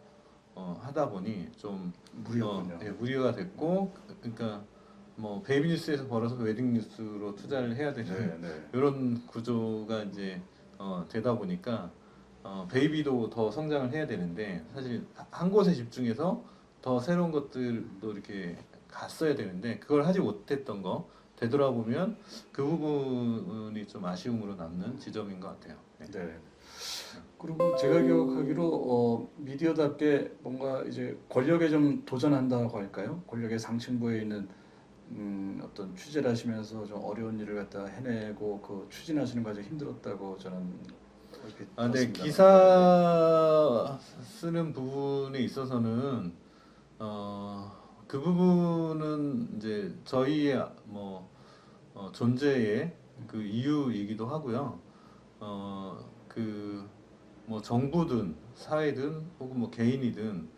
하다 보니 좀 무리였군요. 무리가 됐고 그러니까 뭐 베이비 뉴스에서 벌어서 웨딩 뉴스로 투자를 해야 되는 이런 구조가 이제 되다 보니까 베이비도 더 성장을 해야 되는데 사실 한 곳에 집중해서 더 새로운 것들도 이렇게 갔어야 되는데 그걸 하지 못했던 거 되돌아보면 그 부분이 좀 아쉬움으로 남는 지점인 것 같아요. 네. 그리고 제가 기억하기로 미디어답게 뭔가 이제 권력에 좀 도전한다고 할까요? 권력의 상층부에 있는 어떤 취재를 하시면서 좀 어려운 일을 갖다 해내고 그 추진하시는 과정이 힘들었다고 저는 이렇게 네, 들었습니다. 기사 쓰는 부분에 있어서는 그 부분은 이제 저희의 존재의 그 이유이기도 하고요. 그 뭐 정부든 사회든 혹은 뭐 개인이든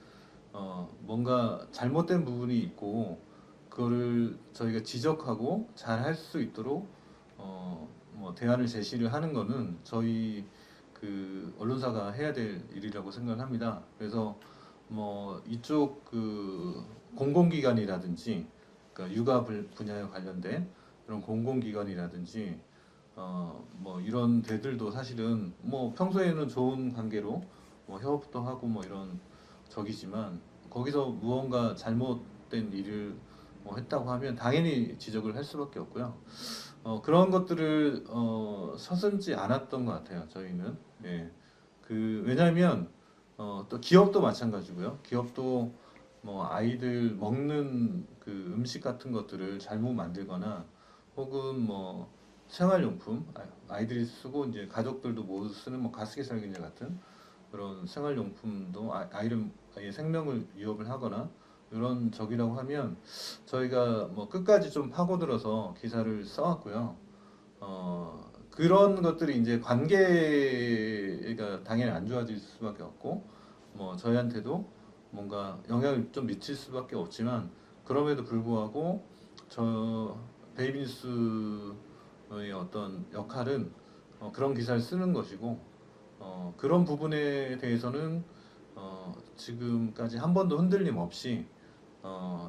뭔가 잘못된 부분이 있고 그거를 저희가 지적하고 잘 할 수 있도록 뭐 대안을 제시를 하는 거는 저희 그 언론사가 해야 될 일이라고 생각을 합니다. 그래서 뭐 이쪽 그 공공기관이라든지 그러니까 육아 분야에 관련된 그런 공공기관이라든지 뭐 이런 데들도 사실은 뭐 평소에는 좋은 관계로 뭐 협업도 하고 뭐 이런 적이지만 거기서 무언가 잘못된 일을 뭐 했다고 하면 당연히 지적을 할 수밖에 없고요. 그런 것들을 서슴지 않았던 것 같아요. 저희는 예. 그 왜냐하면 또 기업도 마찬가지고요. 기업도 뭐 아이들 먹는 그 음식 같은 것들을 잘못 만들거나 혹은 뭐 생활용품 아이들이 쓰고 이제 가족들도 모두 쓰는 뭐 가스기살균제 같은 그런 생활용품도 아이의 생명을 위협을 하거나 이런 적이라고 하면 저희가 뭐 끝까지 좀 파고들어서 기사를 써왔고요. 그런 것들이 이제 관계가 당연히 안 좋아질 수밖에 없고 뭐 저희한테도 뭔가 영향을 좀 미칠 수밖에 없지만 그럼에도 불구하고 저 베이비뉴스의 어떤 역할은 그런 기사를 쓰는 것이고 그런 부분에 대해서는 지금까지 한 번도 흔들림 없이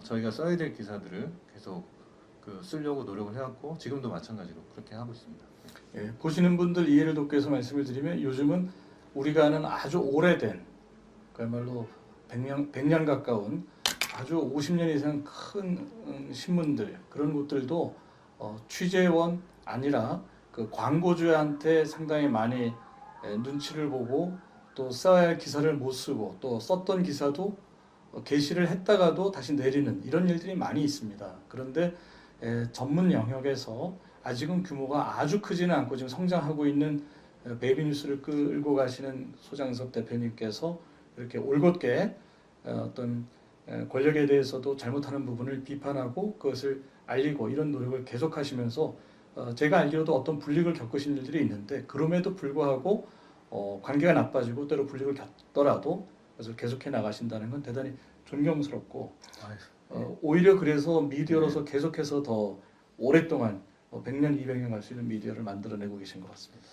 저희가 써야 될 기사들을 계속 그 쓰려고 노력을 해왔고 지금도 마찬가지로 그렇게 하고 있습니다. 예, 보시는 분들 이해를 돕기 위해서 말씀을 드리면 요즘은 우리가 아는 아주 오래된 그야말로 100년 가까운 아주 50년 이상 큰 신문들 그런 곳들도 취재원 아니라 그 광고주한테 상당히 많이 눈치를 보고 또 써야 할 기사를 못 쓰고 또 썼던 기사도 게시를 했다가도 다시 내리는 이런 일들이 많이 있습니다. 그런데 전문 영역에서 아직은 규모가 아주 크지는 않고 지금 성장하고 있는 베이비뉴스를 끌고 가시는 소장섭 대표님께서 이렇게 올곧게 어떤 권력에 대해서도 잘못하는 부분을 비판하고 그것을 알리고 이런 노력을 계속하시면서 제가 알기로도 어떤 불이익을 겪으신 일들이 있는데 그럼에도 불구하고 관계가 나빠지고 때로 불이익을 겪더라도 그래서 계속해 나가신다는 건 대단히 존경스럽고 오히려 그래서 미디어로서 계속해서 더 오랫동안 100년, 200년 갈 수 있는 미디어를 만들어내고 계신 것 같습니다.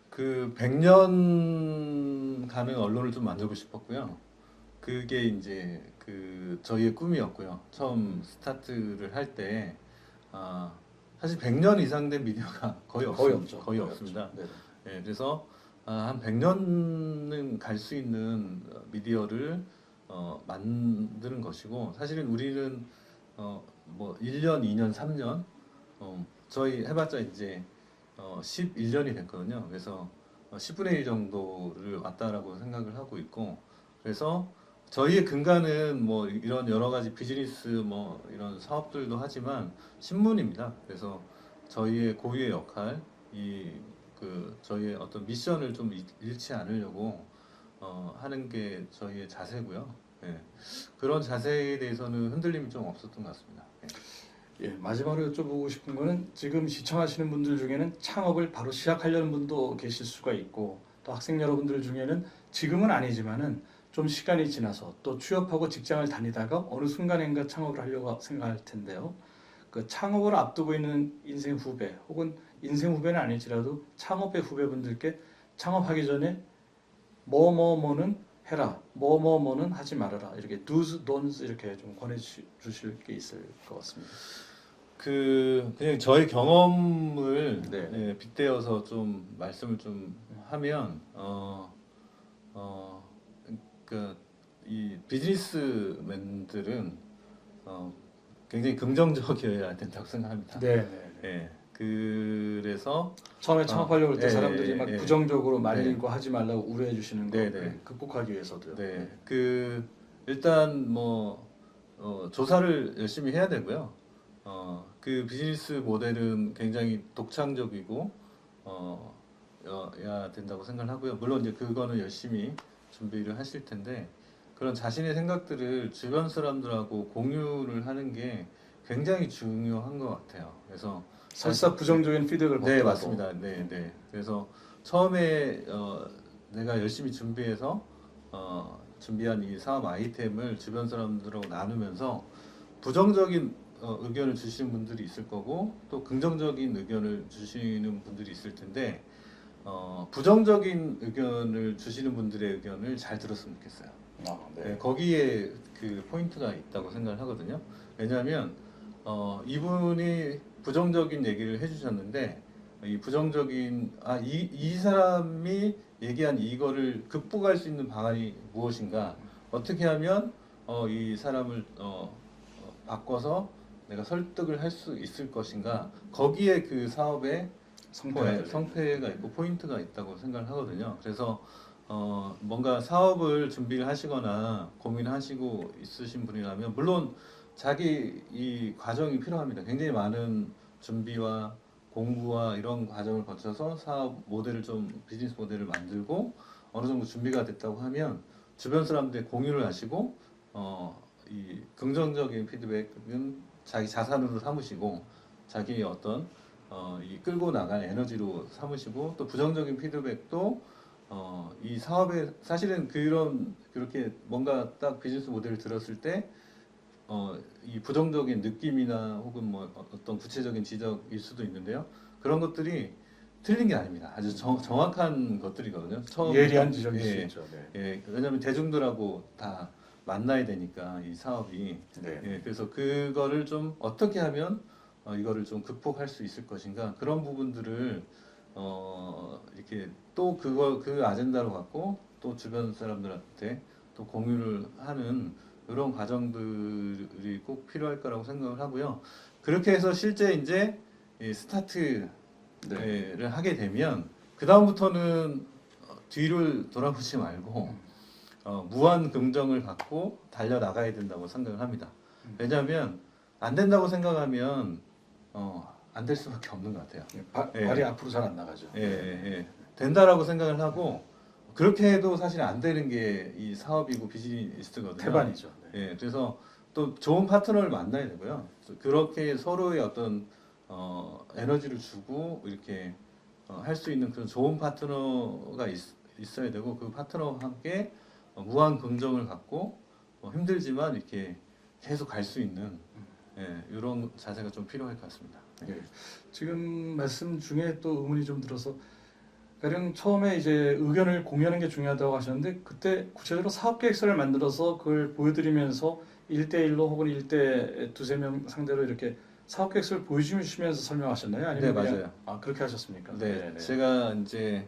그 100년 가는 언론을 좀 만들고 싶었고요. 그게 이제 그 저희의 꿈이었고요. 처음 스타트를 할 때 사실 100년 이상 된 미디어가 거의 없죠. 거의 없습니다. 네. 예, 그래서 한 100년은 갈 수 있는 미디어를 만드는 것이고 사실은 우리는 뭐 1년, 2년, 3년 저희 해봤자 이제 11년이 됐거든요. 그래서 10분의 1 정도를 왔다라고 생각을 하고 있고 그래서 저희의 근간은 뭐 이런 여러 가지 비즈니스 뭐 이런 사업들도 하지만 신문입니다. 그래서 저희의 고유의 역할 그 저희의 어떤 미션을 좀 잃지 않으려고 하는 게 저희의 자세고요. 예. 그런 자세에 대해서는 흔들림이 좀 없었던 것 같습니다. 예, 마지막으로 여쭤보고 싶은 거는 지금 시청하시는 분들 중에는 창업을 바로 시작하려는 분도 계실 수가 있고 또 학생 여러분들 중에는 지금은 아니지만은 좀 시간이 지나서 또 취업하고 직장을 다니다가 어느 순간인가 창업을 하려고 생각할 텐데요. 그 창업을 앞두고 있는 인생 후배 혹은 인생 후배는 아닐지라도 창업의 후배분들께 창업하기 전에 뭐뭐뭐는 해라, 뭐뭐뭐는 하지 말아라 이렇게 do's, don'ts 이렇게 좀 권해 주실 게 있을 것 같습니다. 그냥 저의 경험을 네. 예, 빗대어서 좀 말씀을 좀 하면 이 비즈니스맨들은 굉장히 긍정적이어야 된다고 생각합니다. 네. 예, 그래서 처음에 창업하려고 할 때 예, 사람들이 막 예. 부정적으로 말리고 네. 하지 말라고 우려해 주시는 거 네. 극복하기 위해서도요. 네, 일단 뭐 조사를 열심히 해야 되고요. 그 비즈니스 모델은 굉장히 독창적이고 야 된다고 생각을 하고요. 물론 이제 그거는 열심히 준비를 하실 텐데 그런 자신의 생각들을 주변 사람들하고 공유를 하는 게 굉장히 중요한 것 같아요. 그래서 설사 부정적인 피드백을 네, 받더라도 맞습니다. 네. 그래서 처음에 내가 열심히 준비해서 준비한 이 사업 아이템을 주변 사람들하고 나누면서 부정적인 의견을 주시는 분들이 있을 거고 또 긍정적인 의견을 주시는 분들이 있을 텐데 부정적인 의견을 주시는 분들의 의견을 잘 들었으면 좋겠어요. 네, 거기에 그 포인트가 있다고 생각을 하거든요. 왜냐하면 이분이 부정적인 얘기를 해주셨는데 이 부정적인 이 사람이 얘기한 이거를 극복할 수 있는 방안이 무엇인가? 어떻게 하면 이 사람을 바꿔서 내가 설득을 할 수 있을 것인가? 거기에 그 사업의 성패가 있고 포인트가 있다고 생각을 하거든요. 그래서 뭔가 사업을 준비를 하시거나 고민을 하시고 있으신 분이라면 물론 자기 이 과정이 필요합니다. 굉장히 많은 준비와 공부와 이런 과정을 거쳐서 사업 모델을 비즈니스 모델을 만들고 어느 정도 준비가 됐다고 하면 주변 사람들의 공유를 하시고 이 긍정적인 피드백은 자기 자산으로 삼으시고 자기의 어떤 이 끌고 나갈 에너지로 삼으시고 또 부정적인 피드백도 이 사업에 사실은 그렇게 뭔가 딱 비즈니스 모델을 들었을 때 이 부정적인 느낌이나 혹은 뭐 어떤 구체적인 지적일 수도 있는데요. 그런 것들이 틀린 게 아닙니다. 아주 정확한 것들이거든요. 예리한 지적일 수 예, 있죠. 네. 예, 왜냐하면 대중들하고 다 만나야 되니까 이 사업이 네. 예, 그래서 그거를 좀 어떻게 하면 이거를 좀 극복할 수 있을 것인가 그런 부분들을 이렇게 또 그 아젠다로 갖고 또 주변 사람들한테 또 공유를 하는 이런 과정들이 꼭 필요할 거라고 생각을 하고요. 그렇게 해서 실제 이제 이 스타트를 하게 되면 그 다음부터는 뒤를 돌아보지 말고 무한 긍정을 갖고 달려 나가야 된다고 생각을 합니다. 왜냐하면 안 된다고 생각하면 안 될 수밖에 없는 것 같아요. 발이 앞으로 잘 안 나가죠. 된다라고 생각을 하고 그렇게 해도 사실 안 되는 게 이 사업이고 비즈니스거든요. 태반이죠. 그래서 또 좋은 파트너를 만나야 되고요. 그렇게 서로의 어떤 에너지를 주고 이렇게 할 수 있는 그런 좋은 파트너가 있어야 되고 그 파트너와 함께 무한 긍정을 갖고 힘들지만 이렇게 계속 갈 수 있는 이런 자세가 좀 필요할 것 같습니다. 네. 지금 말씀 중에 또 의문이 좀 들어서 가령 처음에 이제 의견을 공유하는 게 중요하다고 하셨는데 그때 구체적으로 사업 계획서를 만들어서 그걸 보여드리면서 1대1로 혹은 1대 두세 명 상대로 이렇게 사업 계획서를 보여주시면서 설명하셨나요? 아니면 네, 그냥, 맞아요. 그렇게 하셨습니까? 네, 제가 이제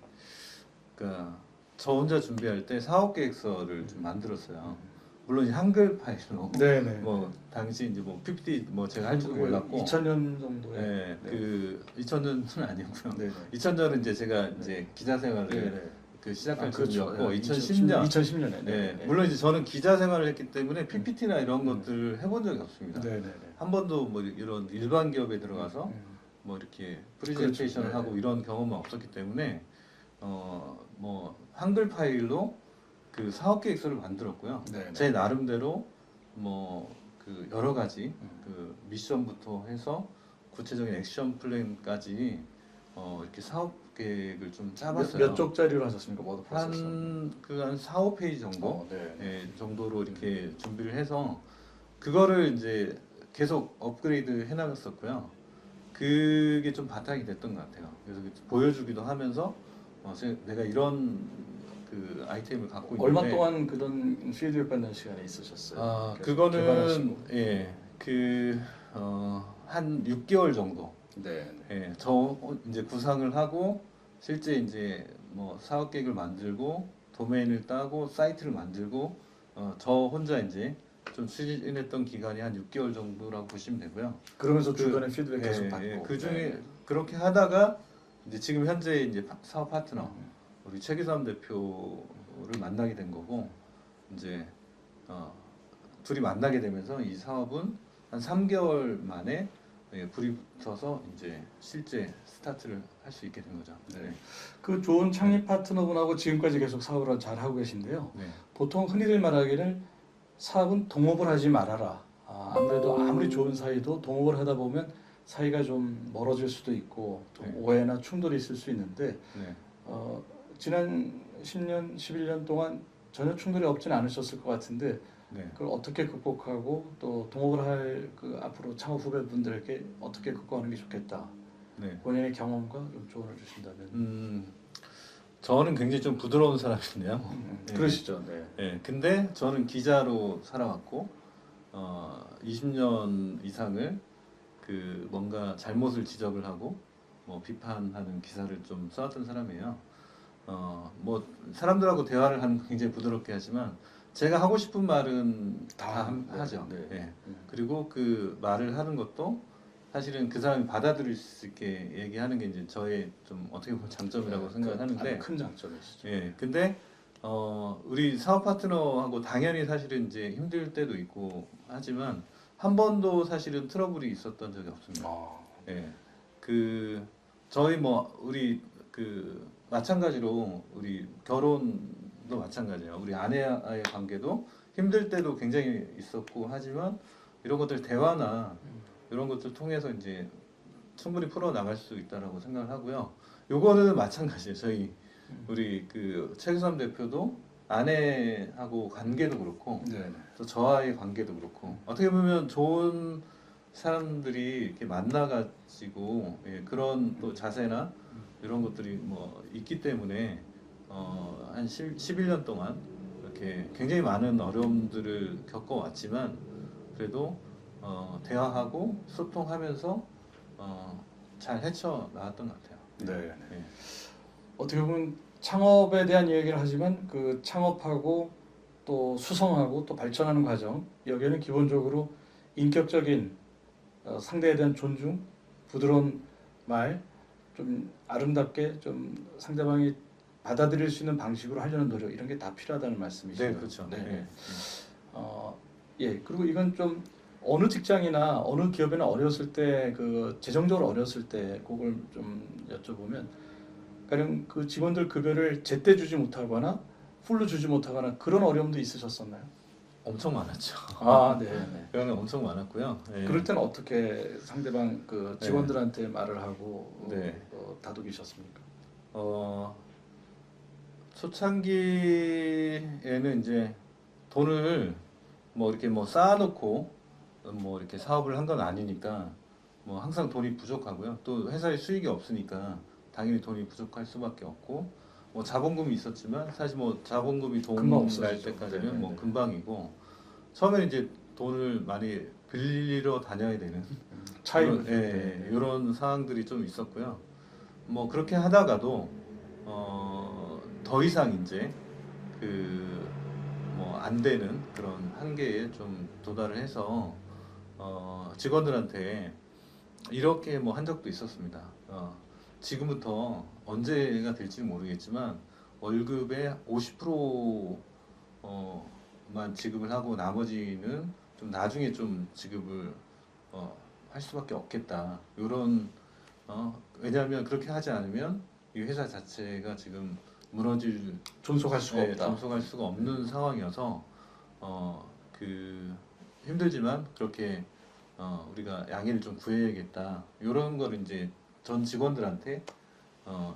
저 혼자 준비할 때 사업 계획서를 좀 만들었어요. 물론 이제 한글 파일로 네네. 뭐 당시 이제 뭐 PPT 뭐 제가 할 줄도 몰랐고 2000년 정도에. 네, 그 2000년은 아니고요. 네네. 2000년은 이제 제가 이제 기자 생활을 네네. 그 시작할 그렇죠. 즈음이었고 네, 2010년 2010년에. 네, 물론 이제 저는 기자 생활을 했기 때문에 PPT나 이런 것들을 해본 적이 없습니다. 네네네. 한 번도 뭐 이런 일반 기업에 들어가서 뭐 이렇게 프레젠테이션을 그렇죠. 하고 이런 경험은 없었기 때문에 뭐 한글 파일로 그 사업 계획서를 만들었고요. 네네. 제 나름대로 뭐 그 여러 가지 그 미션부터 해서 구체적인 액션 플랜까지 이렇게 사업 계획을 좀 짜봤어요. 몇 쪽짜리로 하셨습니까? 워드 프로세서. 한 4, 5페이지 정도 네. 정도로 이렇게 준비를 해서 그거를 이제 계속 업그레이드 해나갔었고요. 그게 좀 바탕이 됐던 것 같아요. 그래서 보여주기도 하면서 내가 이런 그 아이템을 갖고 있는데 얼마 동안 그런 피드백 받는 시간이 있으셨어요? 계속 개발하시고. 그거는 한 6개월 정도. 네. 저 이제 구상을 하고 실제 이제 뭐 사업 계획을 만들고 도메인을 따고 사이트를 만들고 저 혼자 이제 좀 추진했던 기간이 한 6개월 정도라고 보시면 되고요. 그러면서 주변에 피드백 계속 받고. 그 중에 그렇게 하다가 이제 지금 현재 이제 사업 파트너 우리 최기삼 대표를 만나게 된 거고 이제 둘이 만나게 되면서 이 사업은 한 3개월 만에 불이 붙어서 이제 실제 스타트를 할 수 있게 된 거죠. 네. 그 좋은 창립 파트너분하고 지금까지 계속 사업을 잘 하고 계신데요. 네. 보통 흔히들 말하기를 사업은 동업을 하지 말아라. 아무래도 아무리 좋은 사이도 동업을 하다 보면 사이가 좀 멀어질 수도 있고 또 네. 오해나 충돌이 있을 수 있는데 네. 지난 10년, 11년 동안 전혀 충돌이 없지는 않으셨을 것 같은데 네. 그걸 어떻게 극복하고 또 동업을 할 그 앞으로 창업 후배분들에게 어떻게 극복하는 게 좋겠다. 네. 본인의 경험과 좀 조언을 주신다면. 저는 굉장히 좀 부드러운 사람인데요. 네. 그러시죠. 네. 네. 근데 저는 기자로 살아왔고 20년 이상을 그 뭔가 잘못을 지적을 하고 뭐 비판하는 기사를 좀 써왔던 사람이에요. 뭐 사람들하고 대화를 하는 건 굉장히 부드럽게 하지만 제가 하고 싶은 말은 하죠. 네. 예. 그리고 그 말을 하는 것도 사실은 그 사람이 받아들일 수 있게 얘기하는 게 이제 저의 좀 어떻게 보면 장점이라고 생각을 하는데, 큰 장점이시죠. 예. 근데 우리 사업 파트너하고 당연히 사실은 이제 힘들 때도 있고 하지만 한 번도 사실은 트러블이 있었던 적이 없습니다. 예. 그 저희 뭐 우리 그 마찬가지로 우리 결혼도 마찬가지예요. 우리 아내와의 관계도 힘들 때도 굉장히 있었고 하지만 이런 것들 대화나 이런 것들 통해서 이제 충분히 풀어 나갈 수 있다라고 생각을 하고요. 요거는 마찬가지예요. 저희 우리 그 최규삼 대표도 아내하고 관계도 그렇고 네. 또 저와의 관계도 그렇고 어떻게 보면 좋은 사람들이 이렇게 만나가지고 그런 또 자세나 이런 것들이 뭐 있기 때문에 한 11년 동안 이렇게 굉장히 많은 어려움들을 겪어왔지만 그래도 대화하고 소통하면서 잘 헤쳐나왔던 것 같아요. 네. 네. 어떻게 보면 창업에 대한 이야기를 하지만 그 창업하고 또 수성하고 또 발전하는 과정 여기에는 기본적으로 인격적인 상대에 대한 존중, 부드러운 말, 좀 아름답게 좀 상대방이 받아들일 수 있는 방식으로 하려는 노력 이런 게 다 필요하다는 말씀이시죠. 네, 그렇죠. 네. 네. 예. 그리고 이건 좀 어느 직장이나 어느 기업이나 어렸을 때 그 재정적으로 어렸을 때 그걸 좀 여쭤보면 가령 그 직원들 급여를 제때 주지 못하거나 풀로 주지 못하거나 그런 어려움도 있으셨었나요? 엄청 많았죠. 네. 그거는 엄청 많았고요. 예. 그럴 때는 어떻게 상대방 그 직원들한테 말을 하고 네. 다독이셨습니까? 초창기에는 이제 돈을 뭐 이렇게 뭐 쌓아놓고 뭐 이렇게 사업을 한 건 아니니까 뭐 항상 돈이 부족하고요. 또 회사에 수익이 없으니까 당연히 돈이 부족할 수밖에 없고 뭐 자본금이 있었지만 사실 뭐 자본금이 금방 돈 없어지죠. 날 때까지는 네네네. 뭐 금방이고 처음에는 이제 돈을 많이 빌리러 다녀야 되는 차이. 이런 상황들이 좀 있었고요. 뭐 그렇게 하다가도 더 이상 이제 그 뭐 안 되는 그런 한계에 좀 도달을 해서 직원들한테 이렇게 뭐 한 적도 있었습니다. 지금부터 언제가 될지 모르겠지만 월급의 50%만 지급을 하고 나머지는 좀 나중에 좀 지급을 할 수밖에 없겠다. 이런 왜냐하면 그렇게 하지 않으면 이 회사 자체가 지금 무너질 존속할 수가 없다. 존속할 수가 없는 상황이어서 그 힘들지만 그렇게 우리가 양해를 좀 구해야겠다. 이런 거를 이제 전 직원들한테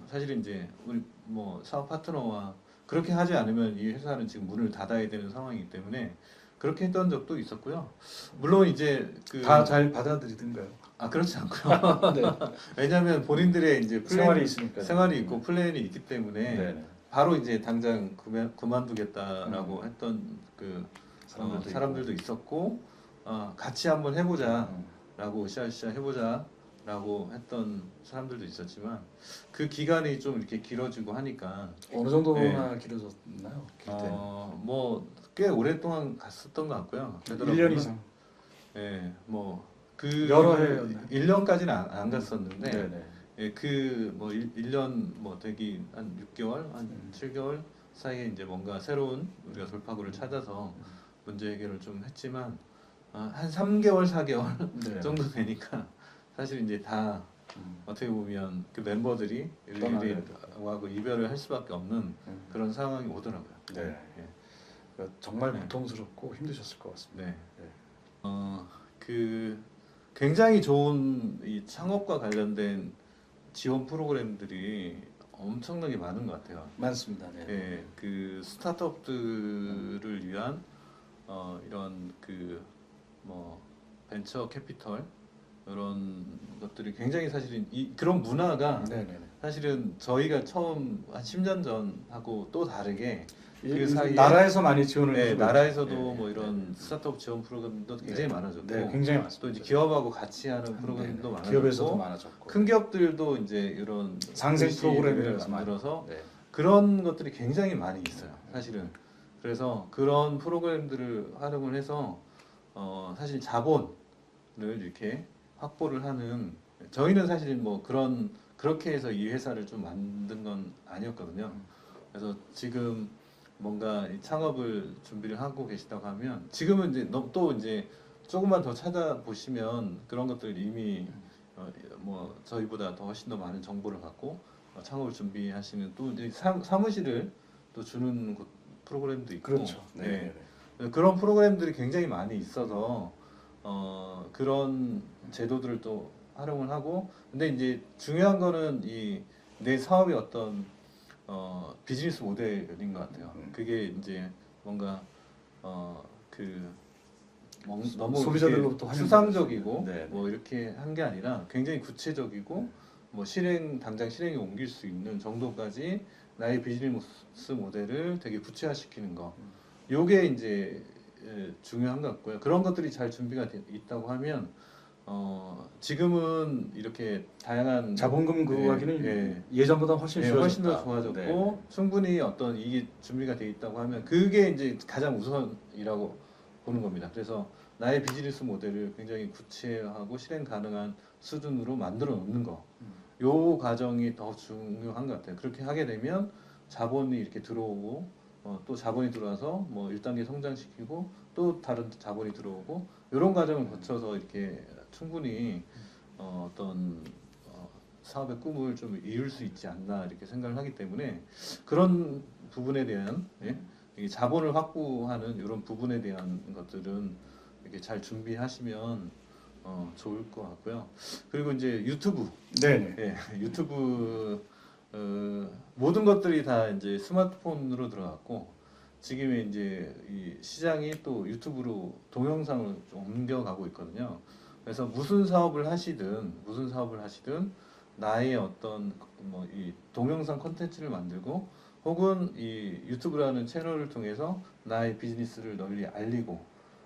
사실은 이제 우리 뭐 사업 파트너와 그렇게 하지 않으면 이 회사는 지금 문을 닫아야 되는 상황이기 때문에 그렇게 했던 적도 있었고요. 물론 이제 다 잘 받아들이던가요? 그렇지 않고요. 네. 왜냐하면 본인들의 이제 생활이 있으니까. 생활이 있고 플랜이 있기 때문에 네. 바로 이제 당장 그만두겠다라고 했던 그 사람들도 있었고 같이 한번 해보자라고 으쌰으쌰 해보자라고 했던 사람들도 있었지만 그 기간이 좀 이렇게 길어지고 하니까 어느 정도나 길어졌나요? 뭐 꽤 오랫동안 갔었던 것 같고요. 1년 이상. 예, 뭐 그 여러 해였나요? 1년까지는 안 갔었는데 네네. 예, 그뭐 1년 뭐 되기 한 6개월, 한 7개월 사이에 이제 뭔가 새로운 우리가 돌파구를 찾아서 문제 해결을 좀 했지만 한 3개월, 4개월 네. 정도 되니까 사실 이제 다 어떻게 보면 그 멤버들이 일일이 하고 이별을 할 수밖에 없는 그런 상황이 오더라고요. 네. 예. 그러니까 정말 고통스럽고 힘드셨을 것 같습니다. 네. 그 굉장히 좋은 이 창업과 관련된 지원 프로그램들이 엄청나게 많은 것 같아요. 많습니다. 네. 예, 그 스타트업들을 위한 이런 그 뭐 벤처 캐피털 이런 것들이 굉장히 사실은 그런 문화가 네, 네, 네. 사실은 저희가 처음 한 10년 전하고 또 다르게 그 사이에 나라에서 많이 지원을 네, 해주고 나라에서도 있죠. 네, 뭐 이런 네, 스타트업 지원 프로그램도 굉장히 네. 많아졌고 네, 굉장히 많습니다. 또 이제 기업하고 같이 하는 프로그램도 네, 네. 많아졌고 기업에서도 많아졌고 큰 기업들도 이제 이런 상생 VC 프로그램을 를 만들어서 네. 그런 것들이 굉장히 많이 있어요, 사실은. 그래서 그런 프로그램들을 활용을 해서 사실 자본을 이렇게 확보를 하는 저희는 사실 뭐 그렇게 해서 이 회사를 좀 만든 건 아니었거든요. 그래서 지금 뭔가 이 창업을 준비를 하고 계시다고 하면 지금은 이제 또 이제 조금만 더 찾아보시면 그런 것들 이미 뭐 저희보다 더 훨씬 더 많은 정보를 갖고 창업을 준비하시는 또 이제 사무실을 또 주는 프로그램도 있고 그렇죠. 네, 네. 네, 그런 프로그램들이 굉장히 많이 있어서 그런 제도들을 또 활용을 하고 근데 이제 중요한 거는 이 내 사업의 어떤 비즈니스 모델인 것 같아요. 그게 이제 뭔가 그 너무 소비자들로부터 이렇게 수상적이고 네, 네. 뭐 이렇게 한 게 아니라 굉장히 구체적이고 뭐 당장 실행에 옮길 수 있는 정도까지 나의 비즈니스 모델을 되게 구체화시키는 거. 요게 이제 중요한 것 같고요. 그런 것들이 잘 준비가 있다고 하면 지금은 이렇게 다양한 자본금 구하기는 예전보다 훨씬 예, 쉬워졌다. 훨씬 더 좋아졌고 네. 충분히 어떤 이게 준비가 돼 있다고 하면 그게 이제 가장 우선이라고 보는 겁니다. 그래서 나의 비즈니스 모델을 굉장히 구체화하고 실행 가능한 수준으로 만들어 놓는 거. 요 과정이 더 중요한 것 같아요. 그렇게 하게 되면 자본이 이렇게 들어오고 또 자본이 들어와서 뭐 1단계 성장시키고 또 다른 자본이 들어오고 이런 과정을 거쳐서 이렇게 충분히 어떤 사업의 꿈을 좀 이룰 수 있지 않나 이렇게 생각을 하기 때문에 그런 부분에 대한 이 자본을 확보하는 이런 부분에 대한 것들은 이렇게 잘 준비하시면 좋을 것 같고요. 그리고 이제 유튜브, 네, 네. 예, 유튜브 모든 것들이 다 이제 스마트폰으로 들어갔고 지금의 이제 이 시장이 또 유튜브로 동영상을 좀 옮겨가고 있거든요. 그래서 무슨 사업을 하시든 나의 어떤 뭐 이 동영상 콘텐츠를 만들고 혹은 이 유튜브라는 채널을 통해서 나의 비즈니스를 널리 알리고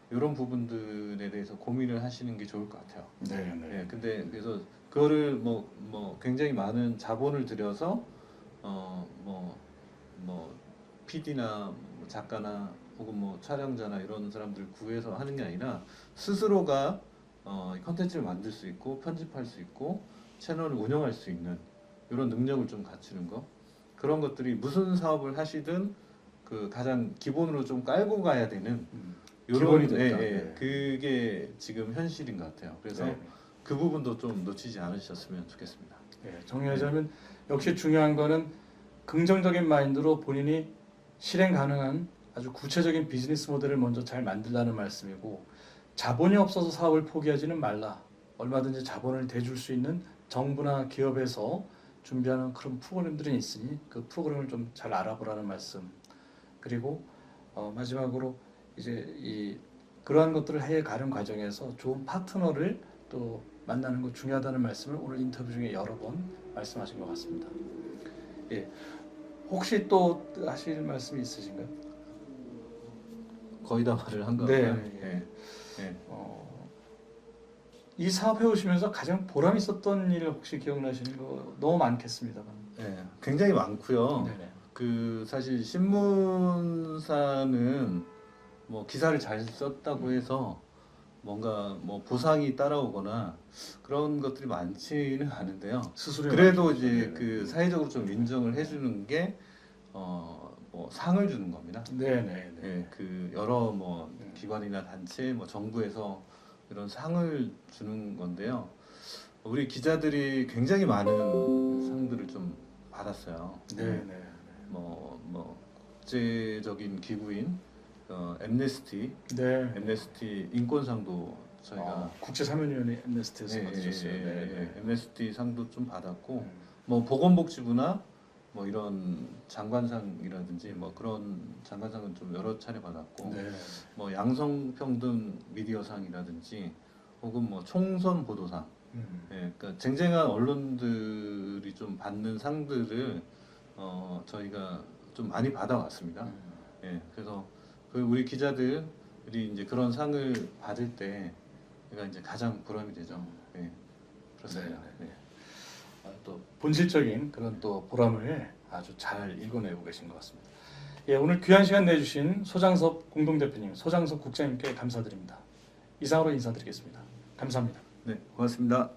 이런 부분들에 대해서 고민을 하시는 게 좋을 것 같아요. 네, 네. 예, 근데 그래서 그거를 뭐 굉장히 많은 자본을 들여서 뭐 PD나 작가나 혹은 뭐 촬영자나 이런 사람들 구해서 하는 게 아니라 스스로가 컨텐츠를 만들 수 있고 편집할 수 있고 채널을 운영할 수 있는 이런 능력을 좀 갖추는 거 그런 것들이 무슨 사업을 하시든 그 가장 기본으로 좀 깔고 가야 되는 기본이 됐다. 예, 그게 지금 현실인 것 같아요. 그래서 네. 그 부분도 좀 놓치지 않으셨으면 좋겠습니다. 네, 정리하자면 역시 중요한 거는 긍정적인 마인드로 본인이 실행 가능한 아주 구체적인 비즈니스 모델을 먼저 잘 만들라는 말씀이고 자본이 없어서 사업을 포기하지는 말라. 얼마든지 자본을 대줄 수 있는 정부나 기업에서 준비하는 그런 프로그램들이 있으니 그 프로그램을 좀 잘 알아보라는 말씀. 그리고 마지막으로 이제 그러한 것들을 해가는 과정에서 좋은 파트너를 또 만나는 것 중요하다는 말씀을 오늘 인터뷰 중에 여러 번 말씀하신 것 같습니다. 예, 혹시 또 하실 말씀이 있으신가요? 거의 다 말을 한 것 네, 같아요. 예. 예. 이 사업 해오시면서 가장 보람 있었던 일 혹시 기억나시는 거 너무 많겠습니다만. 예, 굉장히 많고요. 네네. 그 사실 신문사는 뭐 기사를 잘 썼다고 해서 뭔가 뭐 보상이 따라오거나 그런 것들이 많지는 않은데요. 스스로 그래도 이제 그 사회적으로 좀 인정을 해주는 게 뭐 상을 주는 겁니다. 네네. 예, 그 여러 뭐 기관이나 단체, 뭐 정부에서 이런 상을 주는 건데요. 우리 기자들이 굉장히 많은 상들을 좀 받았어요. 네네. 뭐 국제적인 기구인 엠네스티 인권상도 저희가 국제사면위원회 엠네스티에서 예, 받으셨어요. 예, 예, 네. 엠네스티 상도 좀 받았고 뭐 보건복지부나 뭐 이런 장관상이라든지 뭐 그런 장관상은 좀 여러 차례 받았고 네. 뭐 양성평등 미디어상이라든지 혹은 뭐 총선 보도상 예, 그러니까 쟁쟁한 언론들이 좀 받는 상들을 저희가 좀 많이 받아왔습니다. 예, 그래서 그 우리 기자들이 이제 그런 상을 받을 때 제가 이제 가장 보람이 되죠. 예, 그렇습니다. 네. 또 본질적인 그런 또 보람을 아주 잘 읽어내고 계신 것 같습니다. 예, 오늘 귀한 시간 내주신 소장섭 공동대표님, 소장섭 국장님께 감사드립니다. 이상으로 인사드리겠습니다. 감사합니다. 네, 고맙습니다.